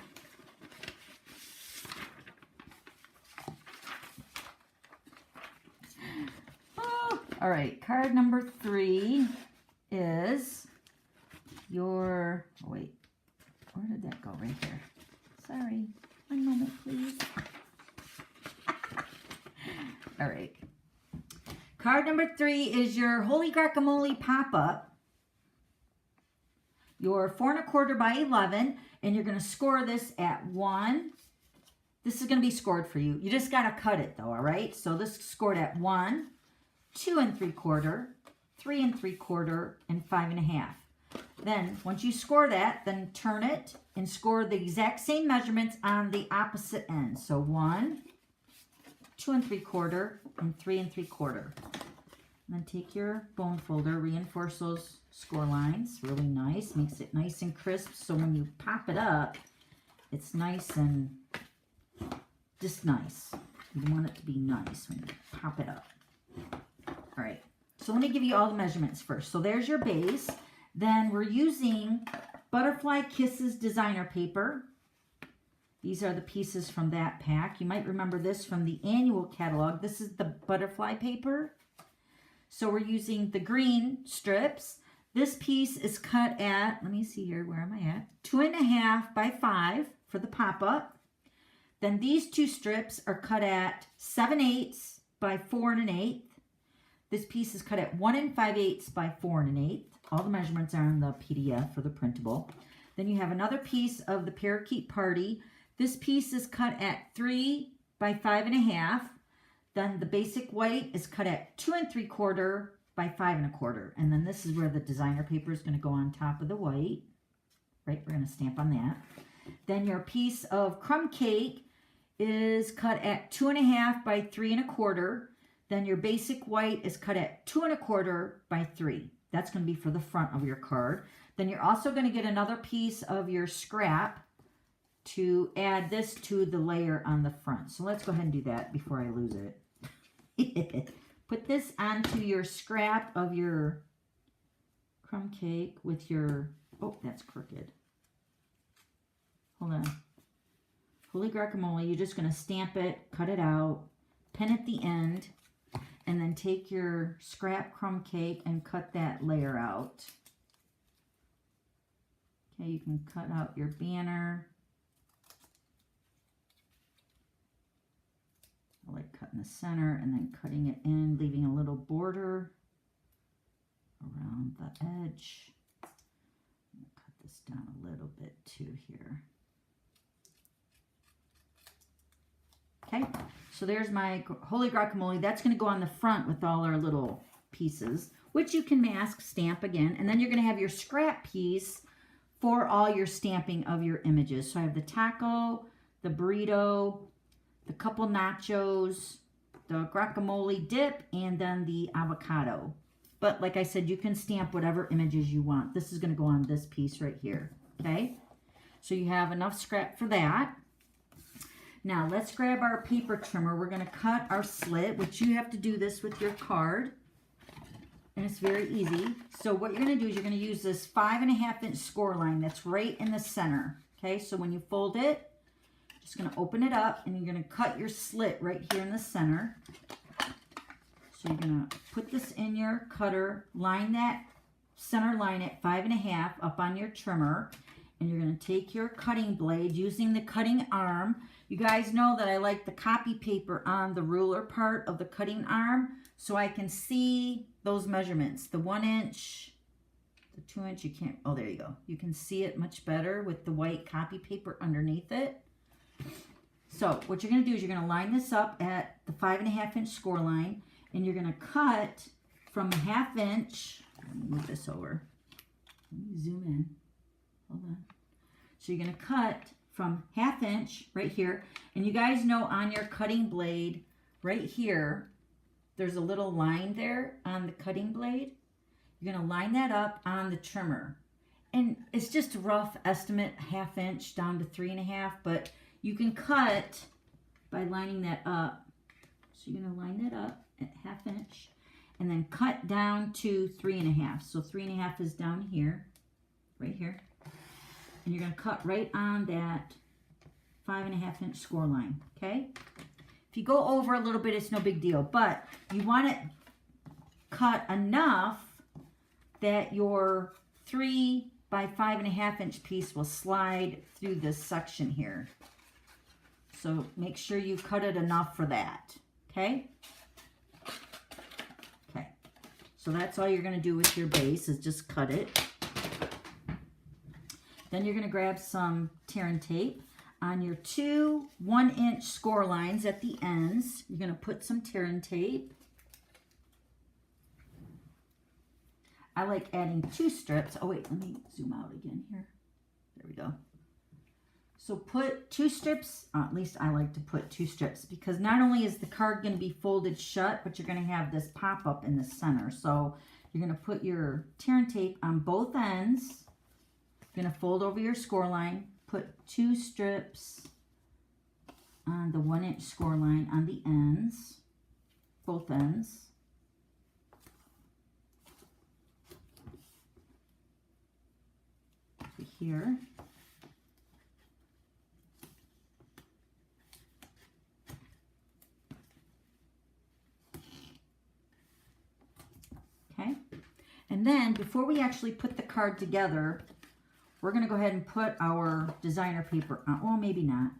Oh, all right, card number 3 is your, oh wait, where did that go? Right here. Sorry, one moment please. All right. Card number 3 is your Holy Guacamole pop-up. Your 4 1/4 by 11, and you're going to score this at 1. This is going to be scored for you. You just got to cut it though, all right? So this is scored at 1, 2 3/4, 3 3/4, and 5 1/2. Then once you score that, then turn it and score the exact same measurements on the opposite end. So 1, 2 3/4, and 3 3/4. And then take your bone folder, reinforce those score lines. Really nice. Makes it nice and crisp. So when you pop it up, it's nice and just nice. You want it to be nice when you pop it up. All right. So let me give you all the measurements first. So there's your base. Then we're using Butterfly Kisses designer paper. These are the pieces from that pack. You might remember this from the annual catalog. This is the butterfly paper. So we're using the green strips. This piece is cut at, let me see here, where am I at? 2 1/2 by 5 for the pop-up. Then these 2 strips are cut at 7/8 by 4 1/8. This piece is cut at 1 5/8 by 4 1/8. All the measurements are in the PDF for the printable. Then you have another piece of the Parakeet Party. This piece is cut at 3 by 5 1/2. Then the basic white is cut at 2 3/4 by 5 1/4. And then this is where the designer paper is going to go on top of the white. Right, we're going to stamp on that. Then your piece of crumb cake is cut at 2 1/2 by 3 1/4. Then your basic white is cut at 2 1/4 by 3. That's going to be for the front of your card. Then you're also going to get another piece of your scrap to add this to the layer on the front. So let's go ahead and do that before I lose it. Put this onto your scrap of your crumb cake with your, oh, that's crooked. Hold on. Holy Guacamole, you're just going to stamp it, cut it out, pin at the end, and then take your scrap crumb cake and cut that layer out. Okay, you can cut out your banner. I like cutting the center and then cutting it in, leaving a little border around the edge. I'm going to cut this down a little bit too here. Okay, so there's my Holy Guacamole. That's going to go on the front with all our little pieces, which you can mask, stamp again. And then you're going to have your scrap piece for all your stamping of your images. So I have the taco, the burrito, the couple nachos, the guacamole dip, and then the avocado. But like I said, you can stamp whatever images you want. This is going to go on this piece right here. Okay, so you have enough scrap for that. Now let's grab our paper trimmer. We're going to cut our slit, which you have to do this with your card. And it's very easy. So what you're going to do is you're going to use this 5 1/2 inch score line that's right in the center. Okay, so when you fold it, just going to open it up and you're going to cut your slit right here in the center. So you're going to put this in your cutter, line that center line at 5 1/2 up on your trimmer, and you're going to take your cutting blade using the cutting arm. You guys know that I like the copy paper on the ruler part of the cutting arm so I can see those measurements. The 1 inch, the 2 inch, you can't, oh, there you go. You can see it much better with the white copy paper underneath it. So what you're going to do is you're going to line this up at the 5 1/2 inch score line, and you're going to cut from 1/2 inch. Let me move this over. Let me zoom in. Hold on. So you're going to cut from 1/2 inch right here, and you guys know on your cutting blade right here, there's a little line there on the cutting blade. You're going to line that up on the trimmer, and it's just a rough estimate, 1/2 inch down to 3 1/2, but you can cut by lining that up. So you're going to line that up at 1/2 inch and then cut down to 3 1/2. So 3 1/2 is down here, right here. And you're going to cut right on that 5 1/2 inch score line, okay? If you go over a little bit, it's no big deal, but you want it cut enough that your 3 by 5.5 inch piece will slide through this section here. So make sure you cut it enough for that, okay? Okay, so that's all you're gonna do with your base is just cut it. Then you're gonna grab some tear and tape. On your 2 1-inch score lines at the ends, you're gonna put some tear and tape. I like adding 2 strips. Oh wait, let me zoom out again here. There we go. So put 2 strips, at least I like to put 2 strips, because not only is the card going to be folded shut, but you're going to have this pop-up in the center. So you're going to put your tear and tape on both ends. You're going to fold over your score line, put 2 strips on the 1-inch score line on the ends, both ends. So here. Okay, and then before we actually put the card together, we're going to go ahead and put our designer paper on. Well, maybe not.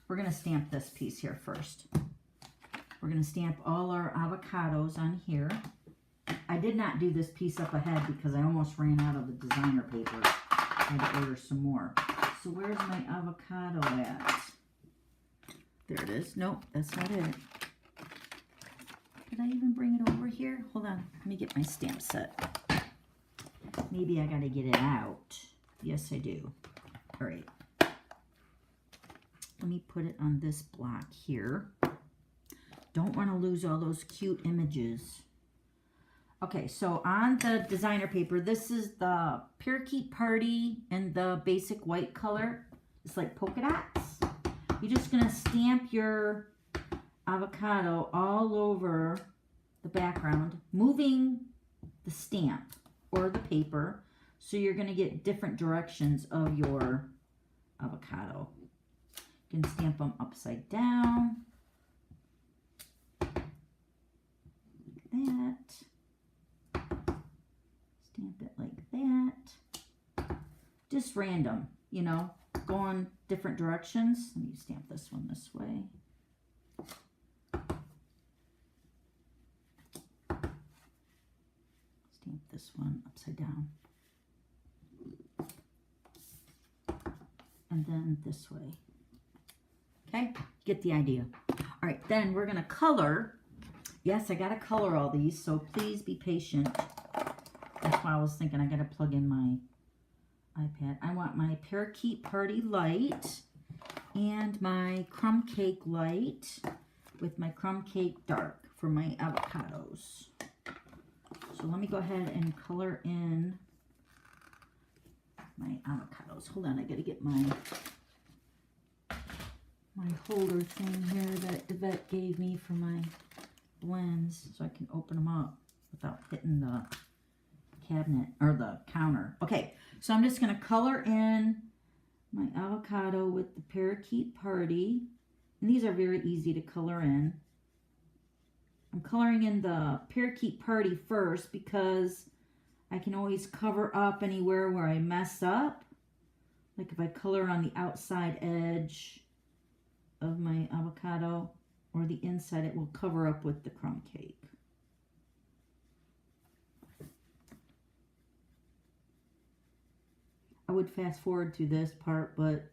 We're going to stamp this piece here first. We're going to stamp all our avocados on here. I did not do this piece up ahead because I almost ran out of the designer paper. I had to order some more. So where's my avocado at? There it is. Nope, that's not it. Did I even bring it over here? Hold on. Let me get my stamp set. Maybe I got to get it out. Yes, I do. All right. Let me put it on this block here. Don't want to lose all those cute images. Okay, so on the designer paper, this is the Parakeet Party in the basic white color. It's like polka dots. You're just going to stamp your avocado all over the background, moving the stamp or the paper, so you're going to get different directions of your avocado. You can stamp them upside down, like that. Stamp it like that. Just random, you know, going different directions. Let me stamp this one this way. Stamp this one upside down. And then this way. Okay, get the idea. All right, then we're going to color. Yes, I got to color all these, so please be patient. That's why I was thinking I got to plug in my iPad. I want my Parakeet Party light and my crumb cake light with my crumb cake dark for my avocados. So let me go ahead and color in my avocados. Hold on, I got to get my holder thing here that Yvette gave me for my blends so I can open them up without hitting the cabinet or the counter. Okay, so I'm just going to color in my avocado with the Parakeet Party. And these are very easy to color in. I'm coloring in the Parakeet Party first because I can always cover up anywhere where I mess up. Like if I color on the outside edge of my avocado or the inside, it will cover up with the crumb cake. I would fast forward to this part, but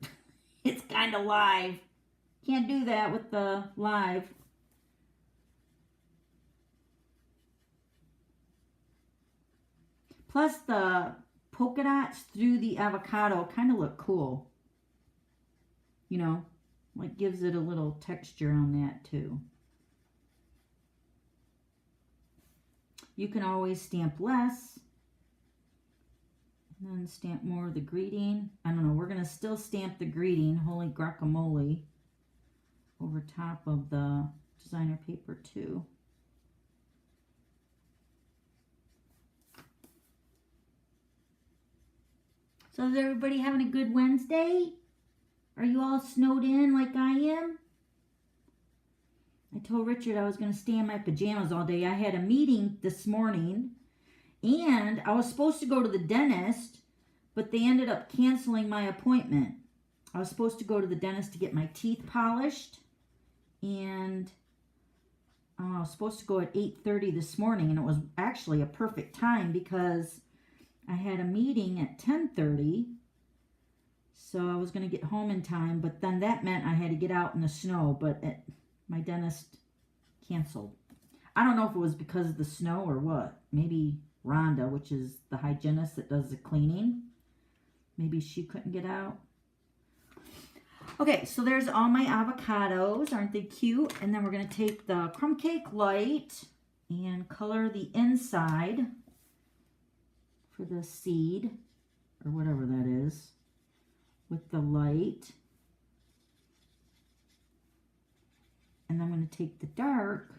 it's kind of live. Can't do that with the live. Plus the polka dots through the avocado kind of look cool. You know, like gives it a little texture on that too. You can always stamp less. And then stamp more of the greeting. I don't know, we're going to still stamp the greeting, holy guacamole, over top of the designer paper too. So is everybody having a good Wednesday? Are you all snowed in like I am? I told Richard I was going to stay in my pajamas all day. I had a meeting this morning, and I was supposed to go to the dentist, but they ended up canceling my appointment. I was supposed to go to the dentist to get my teeth polished, and I was supposed to go at 8:30 this morning, and it was actually a perfect time because I had a meeting at 10:30, so I was going to get home in time, but then that meant I had to get out in the snow, but my dentist canceled. I don't know if it was because of the snow or what. Maybe Rhonda, which is the hygienist that does the cleaning, maybe she couldn't get out. Okay, so there's all my avocados. Aren't they cute? And then we're going to take the crumb cake light and color the inside for the seed, or whatever that is, with the light. And then I'm going to take the dark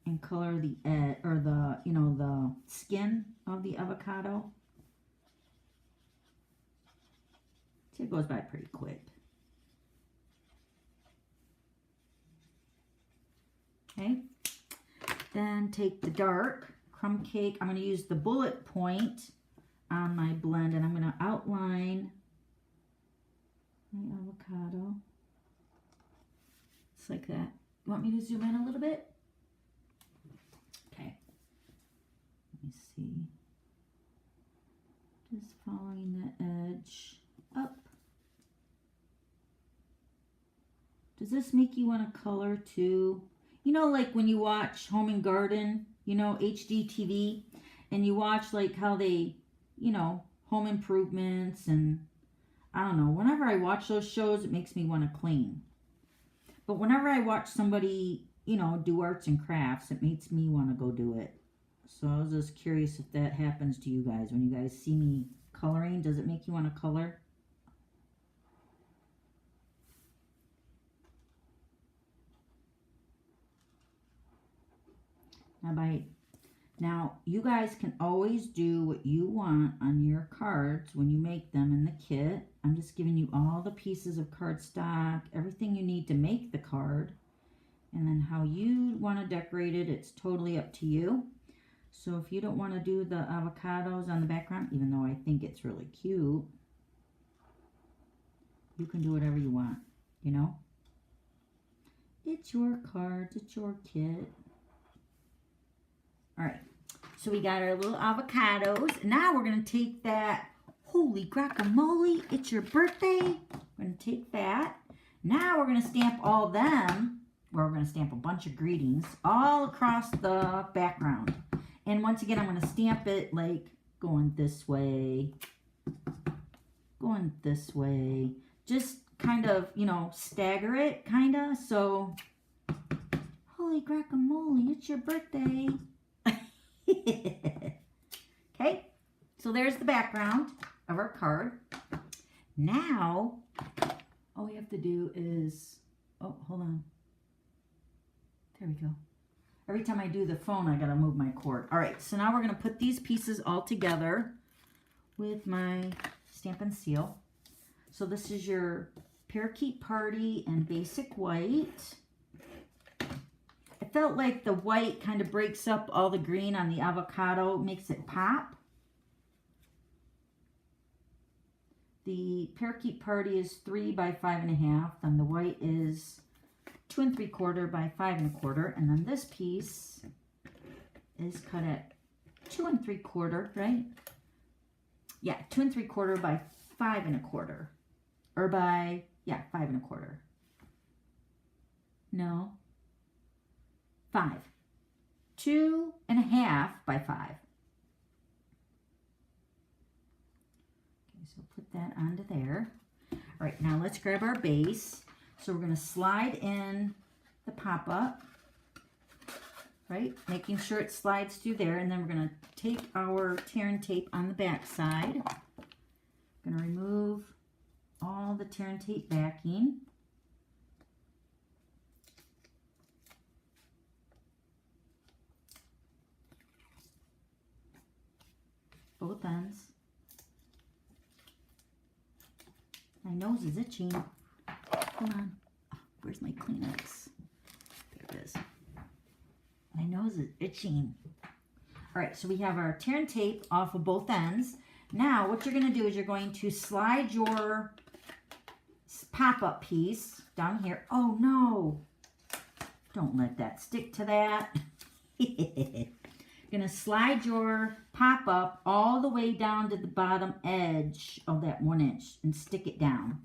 and color the or the, you know, the skin of the avocado. See, it goes by pretty quick. Okay, then take the dark crumb cake. I'm going to use the bullet point on my blend, and I'm going to outline my avocado. Just like that. You want me to zoom in a little bit? Okay. Let me see. Just following the edge up. Does this make you want to color too? You know, like when you watch Home and Garden, you know, HGTV, and you watch like how they, you know, home improvements, and I don't know, whenever I watch those shows, it makes me want to clean. But whenever I watch somebody, you know, do arts and crafts, it makes me want to go do it. So I was just curious if that happens to you guys. When you guys see me coloring, does it make you want to color? Now, you guys can always do what you want on your cards when you make them in the kit. I'm just giving you all the pieces of cardstock, everything you need to make the card. And then how you want to decorate it, it's totally up to you. So if you don't want to do the avocados on the background, even though I think it's really cute, you can do whatever you want, you know? It's your cards, it's your kit. All right, so we got our little avocados. Now we're going to take that, holy guacamole, it's your birthday. We're going to take that. Now we're going to stamp all of them, or we're going to stamp a bunch of greetings all across the background. And once again, I'm going to stamp it like going this way, going this way. Just kind of, you know, stagger it, kind of. So, holy guacamole, it's your birthday. Okay, so there's the background of our card. Now, all we have to do is, oh, hold on. There we go. Every time I do the phone, I gotta move my cord. All right, so now we're gonna put these pieces all together with my Stampin' Seal. So this is your Parakeet Party and Basic White. I felt like the white kind of breaks up all the green on the avocado, makes it pop. The Parakeet Party is 3 by 5.5, and the white is 2 3/4 by 5 1/4, and then this piece is cut at 2 3/4, right? Yeah, 2 3/4 by 5 1/4, or by, yeah, 5 1/4. No. 5. 2.5 by 5. Okay, so put that onto there. All right, now let's grab our base. So we're going to slide in the pop-up, right? Making sure it slides through there, and then we're going to take our tear and tape on the back side. Going to remove all the tear and tape backing. Both ends. My nose is itching. Hold on. Oh, where's my Kleenex? There it is. My nose is itching. All right, so we have our tear and tape off of both ends. Now, what you're going to do is you're going to slide your pop-up piece down here. Oh, no. Don't let that stick to that. You're going to slide your pop-up all the way down to the bottom edge of that 1 inch and stick it down.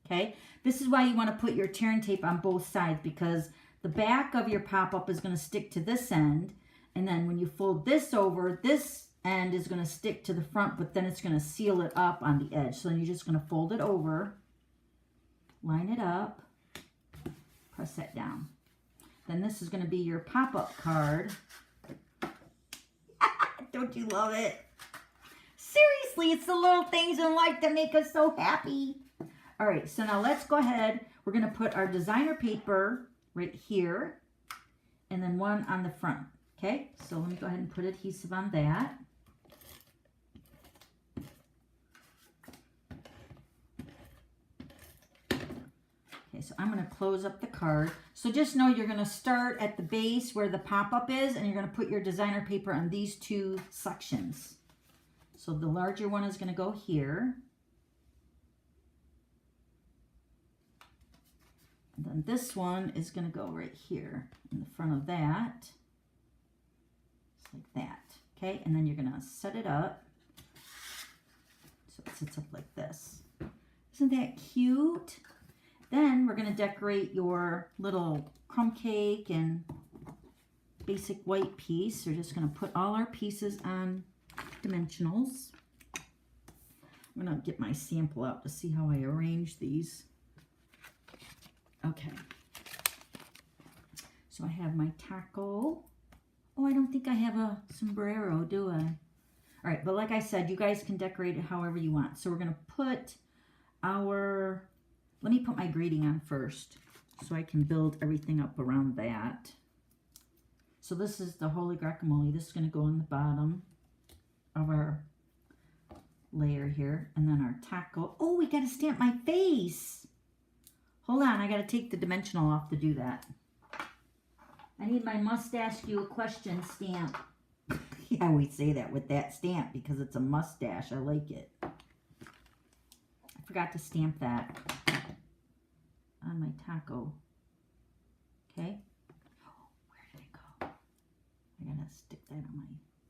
Okay? This is why you want to put your tearing tape on both sides, because the back of your pop-up is going to stick to this end. And then when you fold this over, this end is going to stick to the front, but then it's going to seal it up on the edge. So then you're just going to fold it over, line it up, press that down. Then this is going to be your pop-up card. Don't you love it? Seriously, it's the little things in life that make us so happy. All right, so now let's go ahead. We're going to put our designer paper right here and then one on the front. Okay, so let me go ahead and put adhesive on that. Okay, so I'm going to close up the card. So just know you're going to start at the base where the pop-up is, and you're going to put your designer paper on these two sections. So the larger one is going to go here. And then this one is going to go right here in the front of that. Just like that. Okay, and then you're going to set it up so it sits up like this. Isn't that cute? Then we're going to decorate your little crumb cake and basic white piece. We're just going to put all our pieces on dimensionals. I'm going to get my sample out to see how I arrange these. Okay. So I have my taco. Oh, I don't think I have a sombrero, do I? All right, but like I said, you guys can decorate it however you want. So we're going to put our... Let me put my grading on first so I can build everything up around that. So this is the holy guacamole. This is going to go on the bottom of our layer here. And then our taco. Oh, we got to stamp my face. Hold on. I got to take the dimensional off to do that. I need my must ask you a question stamp. I always say that with that stamp because it's a mustache. I like it. I forgot to stamp that on my taco. Okay. Oh, where did it go? I gotta stick that on my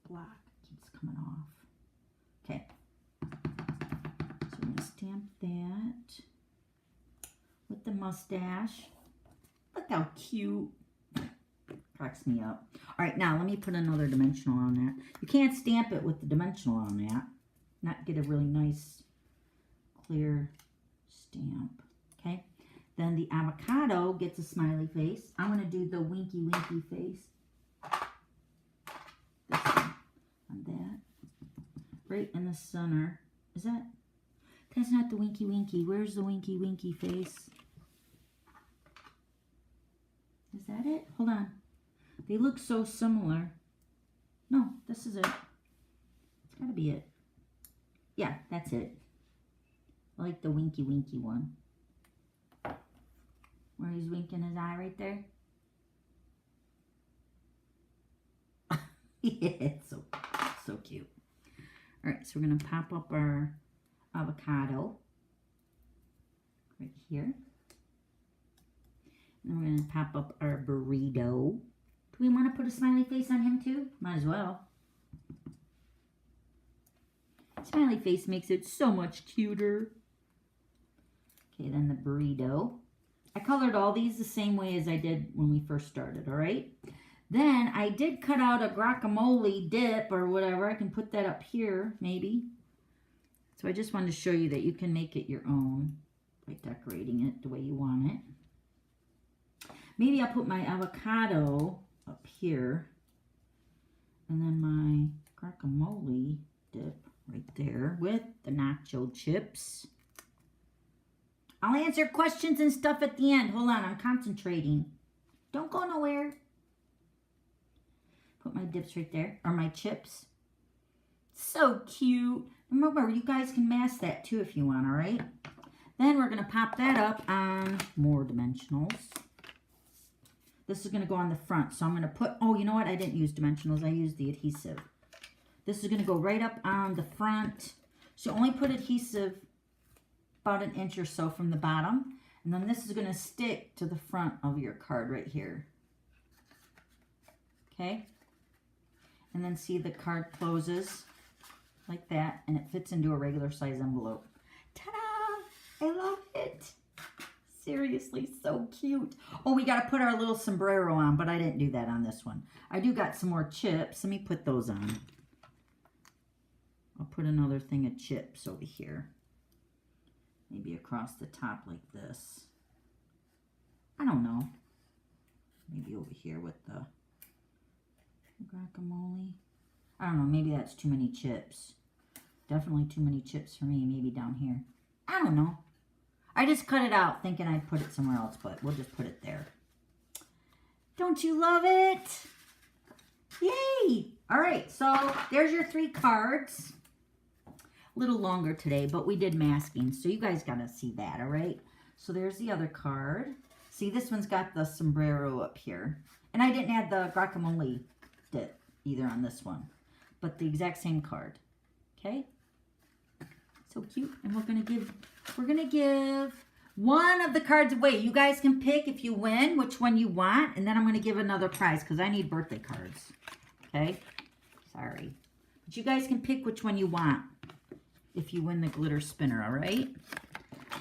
block. It keeps coming off. Okay. So I'm gonna stamp that with the mustache. Look how cute. Cracks me up. All right, now let me put another dimensional on that. You can't stamp it with the dimensional on that. Not get a really nice clear stamp. Okay. Then the avocado gets a smiley face. I'm going to do the winky winky face. This one on that. Right in the center. Is that? That's not the winky winky. Where's the winky winky face? Is that it? Hold on. They look so similar. No, this is it. It's got to be it. Yeah, that's it. I like the winky winky one. Where he's winking his eye right there. Yeah, it's so cute. All right, so we're going to pop up our avocado right here. And we're going to pop up our burrito. Do we want to put a smiley face on him too? Might as well. Smiley face makes it so much cuter. Okay, then the burrito. I colored all these the same way as I did when we first started, all right? Then I did cut out a guacamole dip or whatever. I can put that up here, maybe. So I just wanted to show you that you can make it your own by decorating it the way you want it. Maybe I'll put my avocado up here. And then my guacamole dip right there with the nacho chips. I'll answer questions and stuff at the end. Hold on, I'm concentrating. Don't go nowhere. Put my dips right there, or my chips. So cute. Remember, you guys can mask that too if you want, all right? Then we're going to pop that up on more dimensionals. This is going to go on the front. So I'm going to put, oh, you know what? I didn't use dimensionals. I used the adhesive. This is going to go right up on the front So only put adhesive about an inch or so from the bottom. And then this is going to stick to the front of your card right here. Okay? And then see the card closes like that, and it fits into a regular size envelope. Ta-da! I love it. Seriously, so cute. Oh, we got to put our little sombrero on, but I didn't do that on this one. I do got some more chips. Let me put those on. I'll put another thing of chips over here. Maybe across the top like this. I don't know. Maybe over here with the guacamole. I don't know. Maybe that's too many chips. Definitely too many chips for me. Maybe down here. I don't know. I just cut it out thinking I'd put it somewhere else, but we'll just put it there. Don't you love it? Yay! All right, so there's your 3 cards. A little longer today, but we did masking, so you guys got to see that, all right? So there's the other card. See, this one's got the sombrero up here. And I didn't add the guacamole dip either on this one, but the exact same card, okay? So cute. And we're gonna give one of the cards away. You guys can pick if you win which one you want, and then I'm gonna give another prize because I need birthday cards. Okay? Sorry. But you guys can pick which one you want if you win the glitter spinner, all right?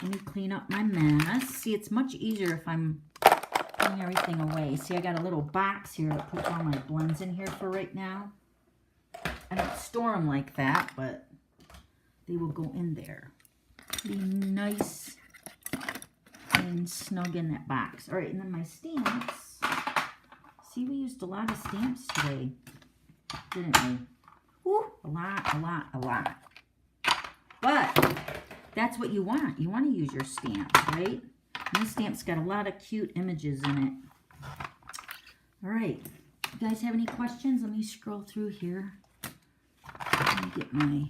Let me clean up my mess. See, it's much easier if I'm putting everything away. See, I got a little box here that puts all my blends in here for right now. I don't store them like that, but they will go in there. Be nice and snug in that box. All right, and then my stamps. See, we used a lot of stamps today, didn't we? Woo, a lot. But that's what you want. You want to use your stamps, right? And this stamp's got a lot of cute images in it. All right. You guys have any questions? Let me scroll through here. Let me get my...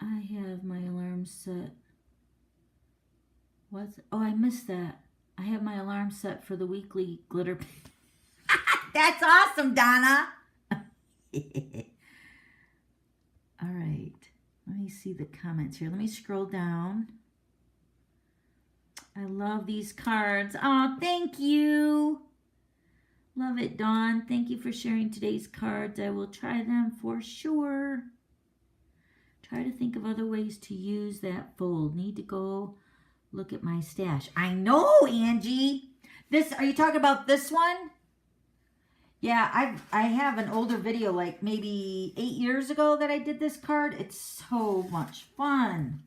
I have my alarm set. What's... Oh, I missed that. I have my alarm set for the weekly glitter. That's awesome, Donna. All right. Let me see the comments here. Let me scroll down. I love these cards. Oh, thank you. Love it, Dawn. Thank you for sharing today's cards. I will try them for sure. Try to think of other ways to use that fold. Need to go look at my stash. I know, Angie. This, are you talking about this one? Yeah, I have an older video, like maybe 8 years ago that I did this card. It's so much fun.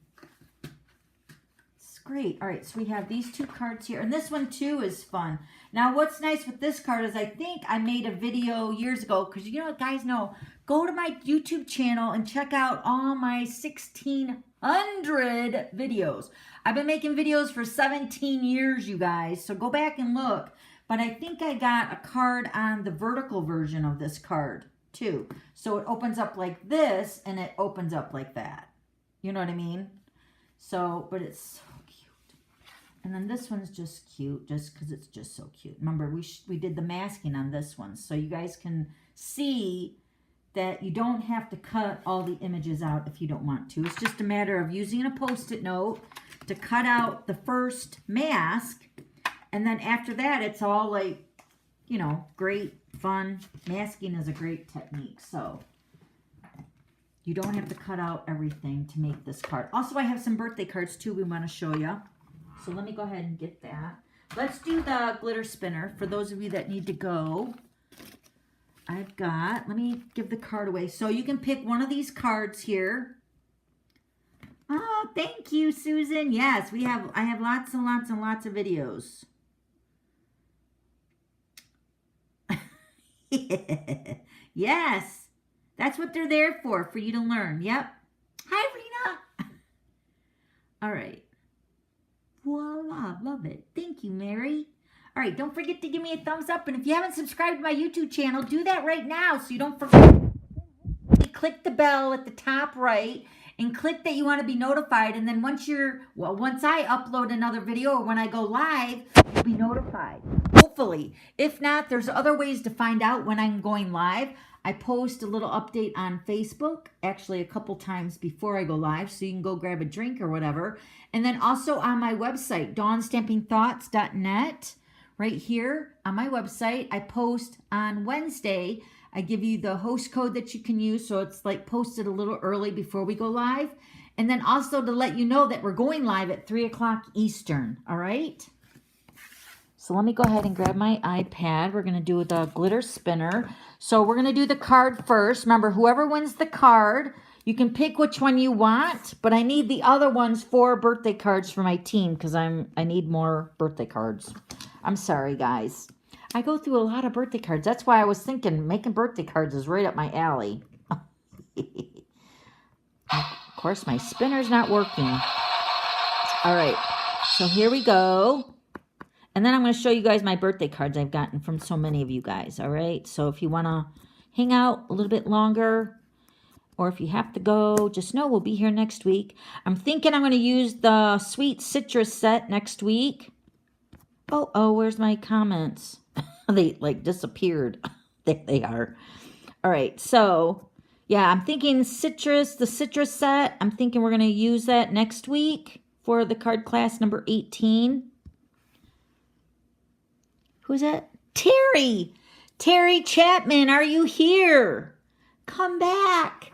It's great. All right, so we have these 2 cards here. And this one, too, is fun. Now, what's nice with this card is I think I made a video years ago. Because, you know what, guys know, go to my YouTube channel and check out all my 1,600 videos. I've been making videos for 17 years, you guys. So go back and look. But I think I got a card on the vertical version of this card, too. So it opens up like this, and it opens up like that. You know what I mean? So, but it's so cute. And then this one's just cute, just because it's just so cute. Remember, we did the masking on this one. So you guys can see that you don't have to cut all the images out if you don't want to. It's just a matter of using a Post-it note to cut out the first mask. And then after that, it's all like, you know, great, fun. Masking is a great technique. So you don't have to cut out everything to make this card. Also, I have some birthday cards, too, we want to show you. So let me go ahead and get that. Let's do the glitter spinner for those of you that need to go. I've got, let me give the card away. So you can pick one of these cards here. Oh, thank you, Susan. Yes, I have lots and lots and lots of videos. Yes, that's what they're there for you to learn. Yep. Hi, Rena. All right. Voila, love it. Thank you, Mary. All right, don't forget to give me a thumbs up. And if you haven't subscribed to my YouTube channel, do that right now so you don't forget. Click the bell at the top right and click that you want to be notified. And then once I upload another video or when I go live, you'll be notified. Hopefully. If not, there's other ways to find out when I'm going live. I post a little update on Facebook, actually a couple times before I go live, so you can go grab a drink or whatever. And then also on my website, dawnstampingthoughts.net, right here on my website, I post on Wednesday. I give you the host code that you can use, so it's like posted a little early before we go live. And then also to let you know that we're going live at 3 o'clock Eastern, all right? So let me go ahead and grab my iPad. We're going to do the glitter spinner. So we're going to do the card first. Remember, whoever wins the card, you can pick which one you want, but I need the other ones for birthday cards for my team because I need more birthday cards. I'm sorry, guys. I go through a lot of birthday cards. That's why I was thinking making birthday cards is right up my alley. Of course, my spinner's not working. All right, so here we go. And then I'm going to show you guys my birthday cards I've gotten from so many of you guys, all right? So if you want to hang out a little bit longer, or if you have to go, just know we'll be here next week. I'm thinking I'm going to use the Sweet Citrus set next week. Oh, where's my comments? They, like, disappeared. There they are. All right, so, yeah, I'm thinking the citrus set. I'm thinking we're going to use that next week for the card class number 18. Who's that? Terry! Terry Chapman, are you here? Come back.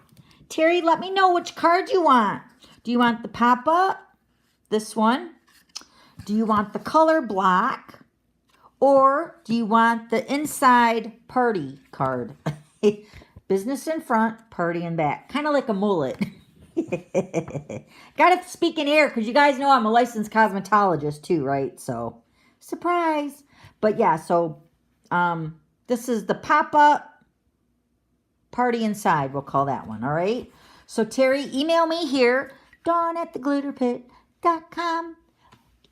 Terry, let me know which card you want. Do you want the pop-up? This one? Do you want the color block? Or do you want the inside party card? Business in front, party in back. Kind of like a mullet. Got to speak in air because you guys know I'm a licensed cosmetologist too, right? So, surprise. But yeah, so this is the pop-up party inside. We'll call that one, all right? So Terry, email me here, dawn@theglitterpit.com.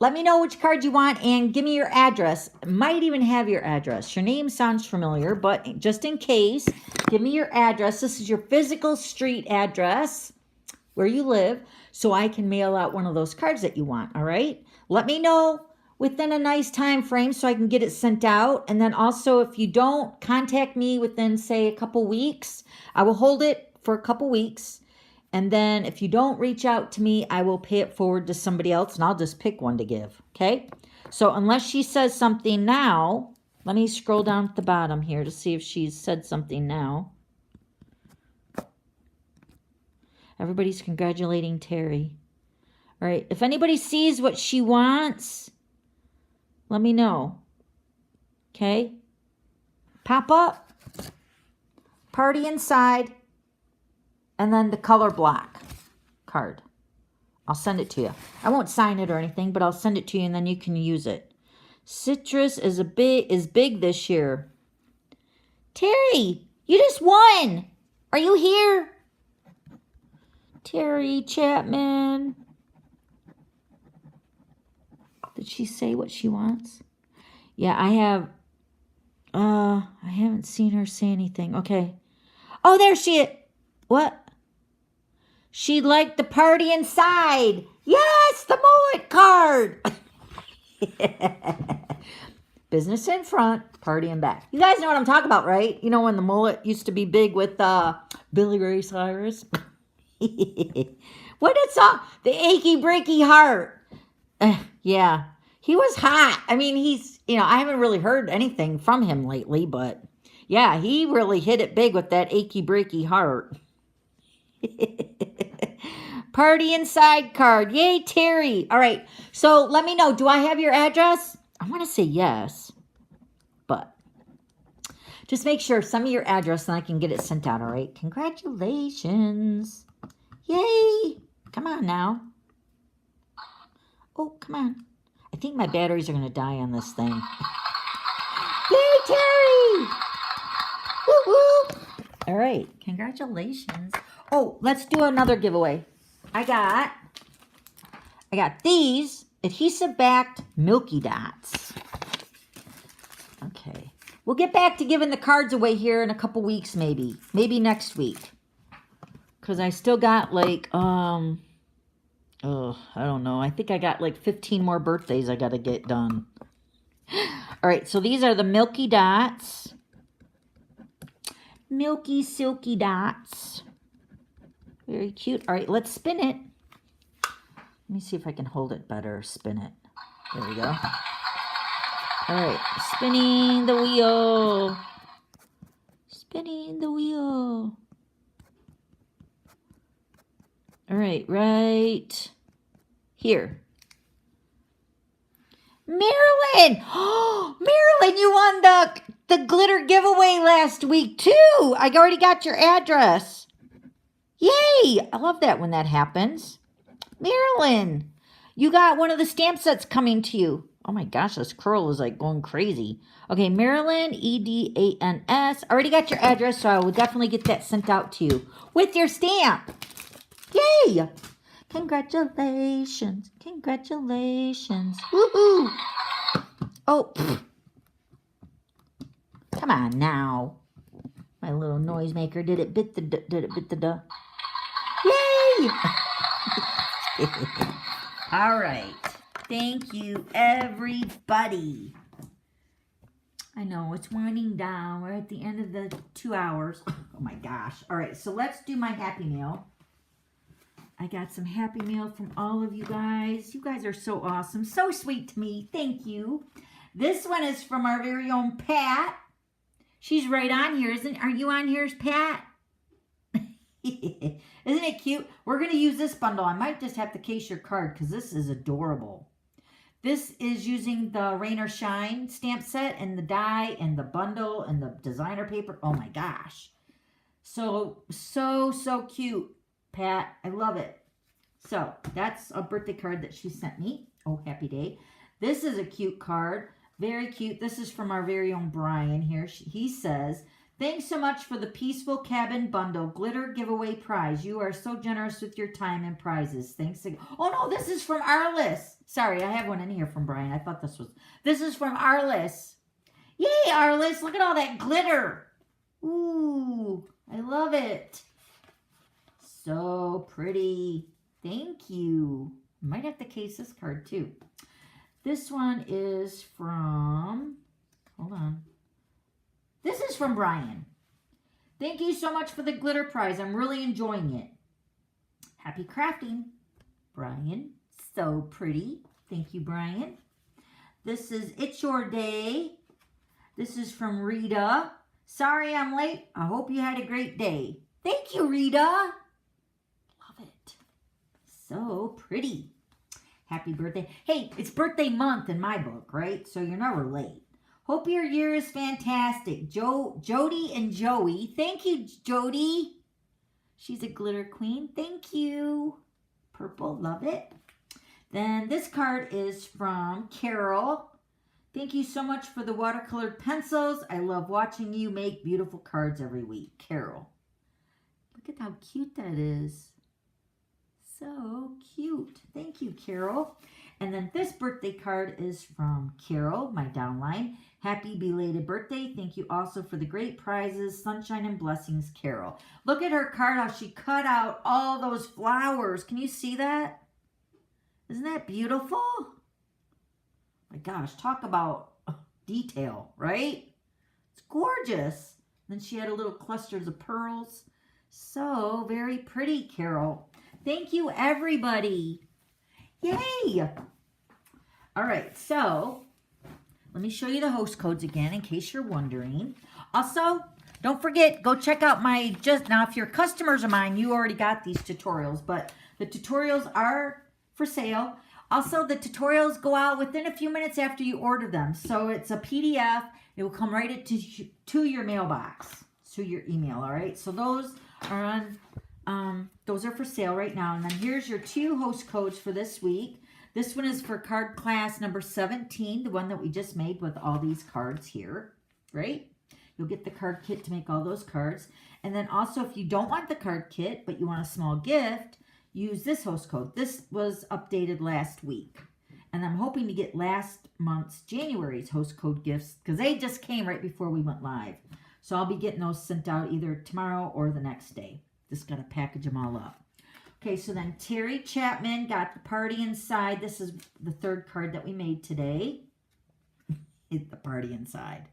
Let me know which card you want and give me your address. It might even have your address. Your name sounds familiar, but just in case, give me your address. This is your physical street address where you live so I can mail out one of those cards that you want, all right? Let me know within a nice time frame so I can get it sent out. And then also, if you don't contact me within, say, a couple weeks, I will hold it for a couple weeks. And then if you don't reach out to me, I will pay it forward to somebody else, and I'll just pick one to give, okay? So unless she says something now, let me scroll down at the bottom here to see if she's said something now. Everybody's congratulating Terry. All right, if anybody sees what she wants, let me know, okay? Pop up, party inside, and then the color block card. I'll send it to you. I won't sign it or anything, but I'll send it to you, and then you can use it. Citrus is big this year. Terry, you just won. Are you here? Terry Chapman. Did she say what she wants? Yeah, I haven't seen her say anything. Okay. Oh, there she is. What? She'd like the party inside. Yes, the mullet card. Business in front, party in back. You guys know what I'm talking about, right? You know when the mullet used to be big with Billy Ray Cyrus? What is up? The achy breaky heart. Yeah, he was hot. I mean, I haven't really heard anything from him lately, but yeah, he really hit it big with that achy breaky heart. Party inside card. Yay, Terry. All right, so let me know. Do I have your address? I want to say yes, but just make sure, send me your address and I can get it sent out, all right? Congratulations. Yay. Come on now. Oh, come on. I think my batteries are going to die on this thing. Yay, Terry. Woo woo. All right, congratulations. Oh, let's do another giveaway. I got these adhesive-backed Milky Dots. Okay. We'll get back to giving the cards away here in a couple weeks, maybe. Maybe next week. Because I still got, like, I don't know. I think I got, like, 15 more birthdays I got to get done. All right, so these are the Milky Dots. Milky, silky dots. Very cute. All right, let's spin it. Let me see if I can hold it better. Spin it. There we go. All right, spinning the wheel. Spinning the wheel. All right, right here. Marilyn! Oh, Marilyn, you won the glitter giveaway last week too. I already got your address. Yay! I love that when that happens. Marilyn, you got one of the stamp sets coming to you. Oh my gosh, this curl is like going crazy. Okay, Marilyn, Edans. I already got your address, so I will definitely get that sent out to you with your stamp. Yay! Congratulations. Congratulations. Woohoo! Oh, come on now. My little noisemaker, did it bit the duh? Yay! All right. Thank you, everybody. I know it's winding down. We're at the end of the 2 hours. Oh my gosh. All right, so let's do my Happy Meal. I got some Happy Meal from all of you guys. You guys are so awesome. So sweet to me. Thank you. This one is from our very own Pat. She's right on here, are you on here, Pat? Isn't it cute? We're going to use this bundle. I might just have to case your card because this is adorable. This is using the Rain or Shine stamp set and the die and the bundle and the designer paper. Oh my gosh. So cute, Pat. I love it. So that's a birthday card that she sent me. Oh, happy day. This is a cute card. Very cute. This is from our very own Brian here. He says, thanks so much for the Peaceful Cabin Bundle Glitter Giveaway Prize. You are so generous with your time and prizes. Thanks again. Oh, no, this is from Arliss. Sorry, I have one in here from Brian. I thought this is from Arliss. Yay, Arliss. Look at all that glitter. Ooh, I love it. So pretty. Thank you. I might have to case this card too. This one is from, hold on. This is from Brian. Thank you so much for the glitter prize. I'm really enjoying it. Happy crafting, Brian. So pretty. Thank you, Brian. This is It's Your Day. This is from Rita. Sorry I'm late. I hope you had a great day. Thank you, Rita. Love it. So pretty. Happy birthday. Hey, it's birthday month in my book, right? So you're never late. Hope your year is fantastic. Jody and Joey. Thank you, Jody. She's a glitter queen. Thank you. Purple, love it. Then this card is from Carol. Thank you so much for the watercolored pencils. I love watching you make beautiful cards every week. Carol. Look at how cute that is. So cute. Thank you, Carol. And then this birthday card is from Carol, my downline. Happy belated birthday. Thank you also for the great prizes. Sunshine and blessings, Carol. Look at her card, how she cut out all those flowers. Can you see that? Isn't that beautiful? My gosh, talk about detail, right? It's gorgeous. Then she had a little clusters of pearls. So very pretty, Carol. Thank you, everybody. Yay! All right, so let me show you the host codes again in case you're wondering. Also, don't forget, go check out my now if you're customers of mine, you already got these tutorials, but the tutorials are for sale. Also, the tutorials go out within a few minutes after you order them. So it's a PDF. It will come right to your mailbox, to your email, all right? So those are on, those are for sale right now. And then here's your 2 host codes for this week. This one is for card class number 17, the one that we just made with all these cards here, right? You'll get the card kit to make all those cards. And then also, if you don't want the card kit, but you want a small gift, use this host code. This was updated last week. And I'm hoping to get last month's January's host code gifts because they just came right before we went live. So I'll be getting those sent out either tomorrow or the next day. Just got to package them all up. Okay, so then Terry Chapman got the party inside. This is the 3rd card that we made today. It's the party inside.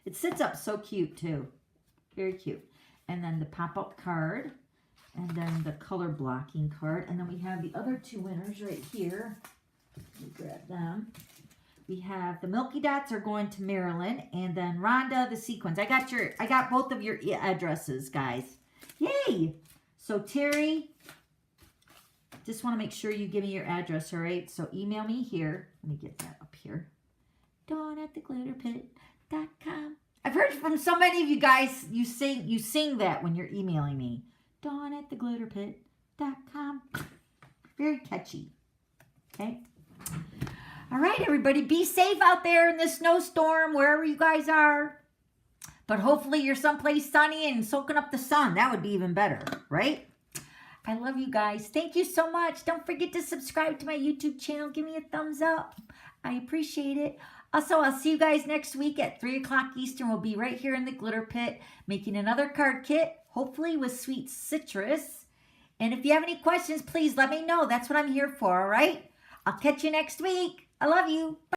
It sits up so cute too. Very cute. and then the pop-up card, and then the color blocking card. And then we have the other two winners right here. Let me grab them. We have the Milky Dots are going to Maryland, and then Rhonda, the sequins. I got both of your addresses, guys. Yay! So Terry, just want to make sure you give me your address, all right? So email me here. Let me get that up here. dawn@theglitterpit.com. I've heard from so many of you guys, you sing that when you're emailing me. dawn@theglitterpit.com. Very catchy. Okay. All right, everybody, be safe out there in this snowstorm, wherever you guys are. But hopefully you're someplace sunny and soaking up the sun. That would be even better, right? I love you guys. Thank you so much. Don't forget to subscribe to my YouTube channel. Give me a thumbs up. I appreciate it. Also, I'll see you guys next week at 3 o'clock Eastern. We'll be right here in the Glitter Pit making another card kit, hopefully with sweet citrus. And if you have any questions, please let me know. That's what I'm here for, all right? I'll catch you next week. I love you. Bye.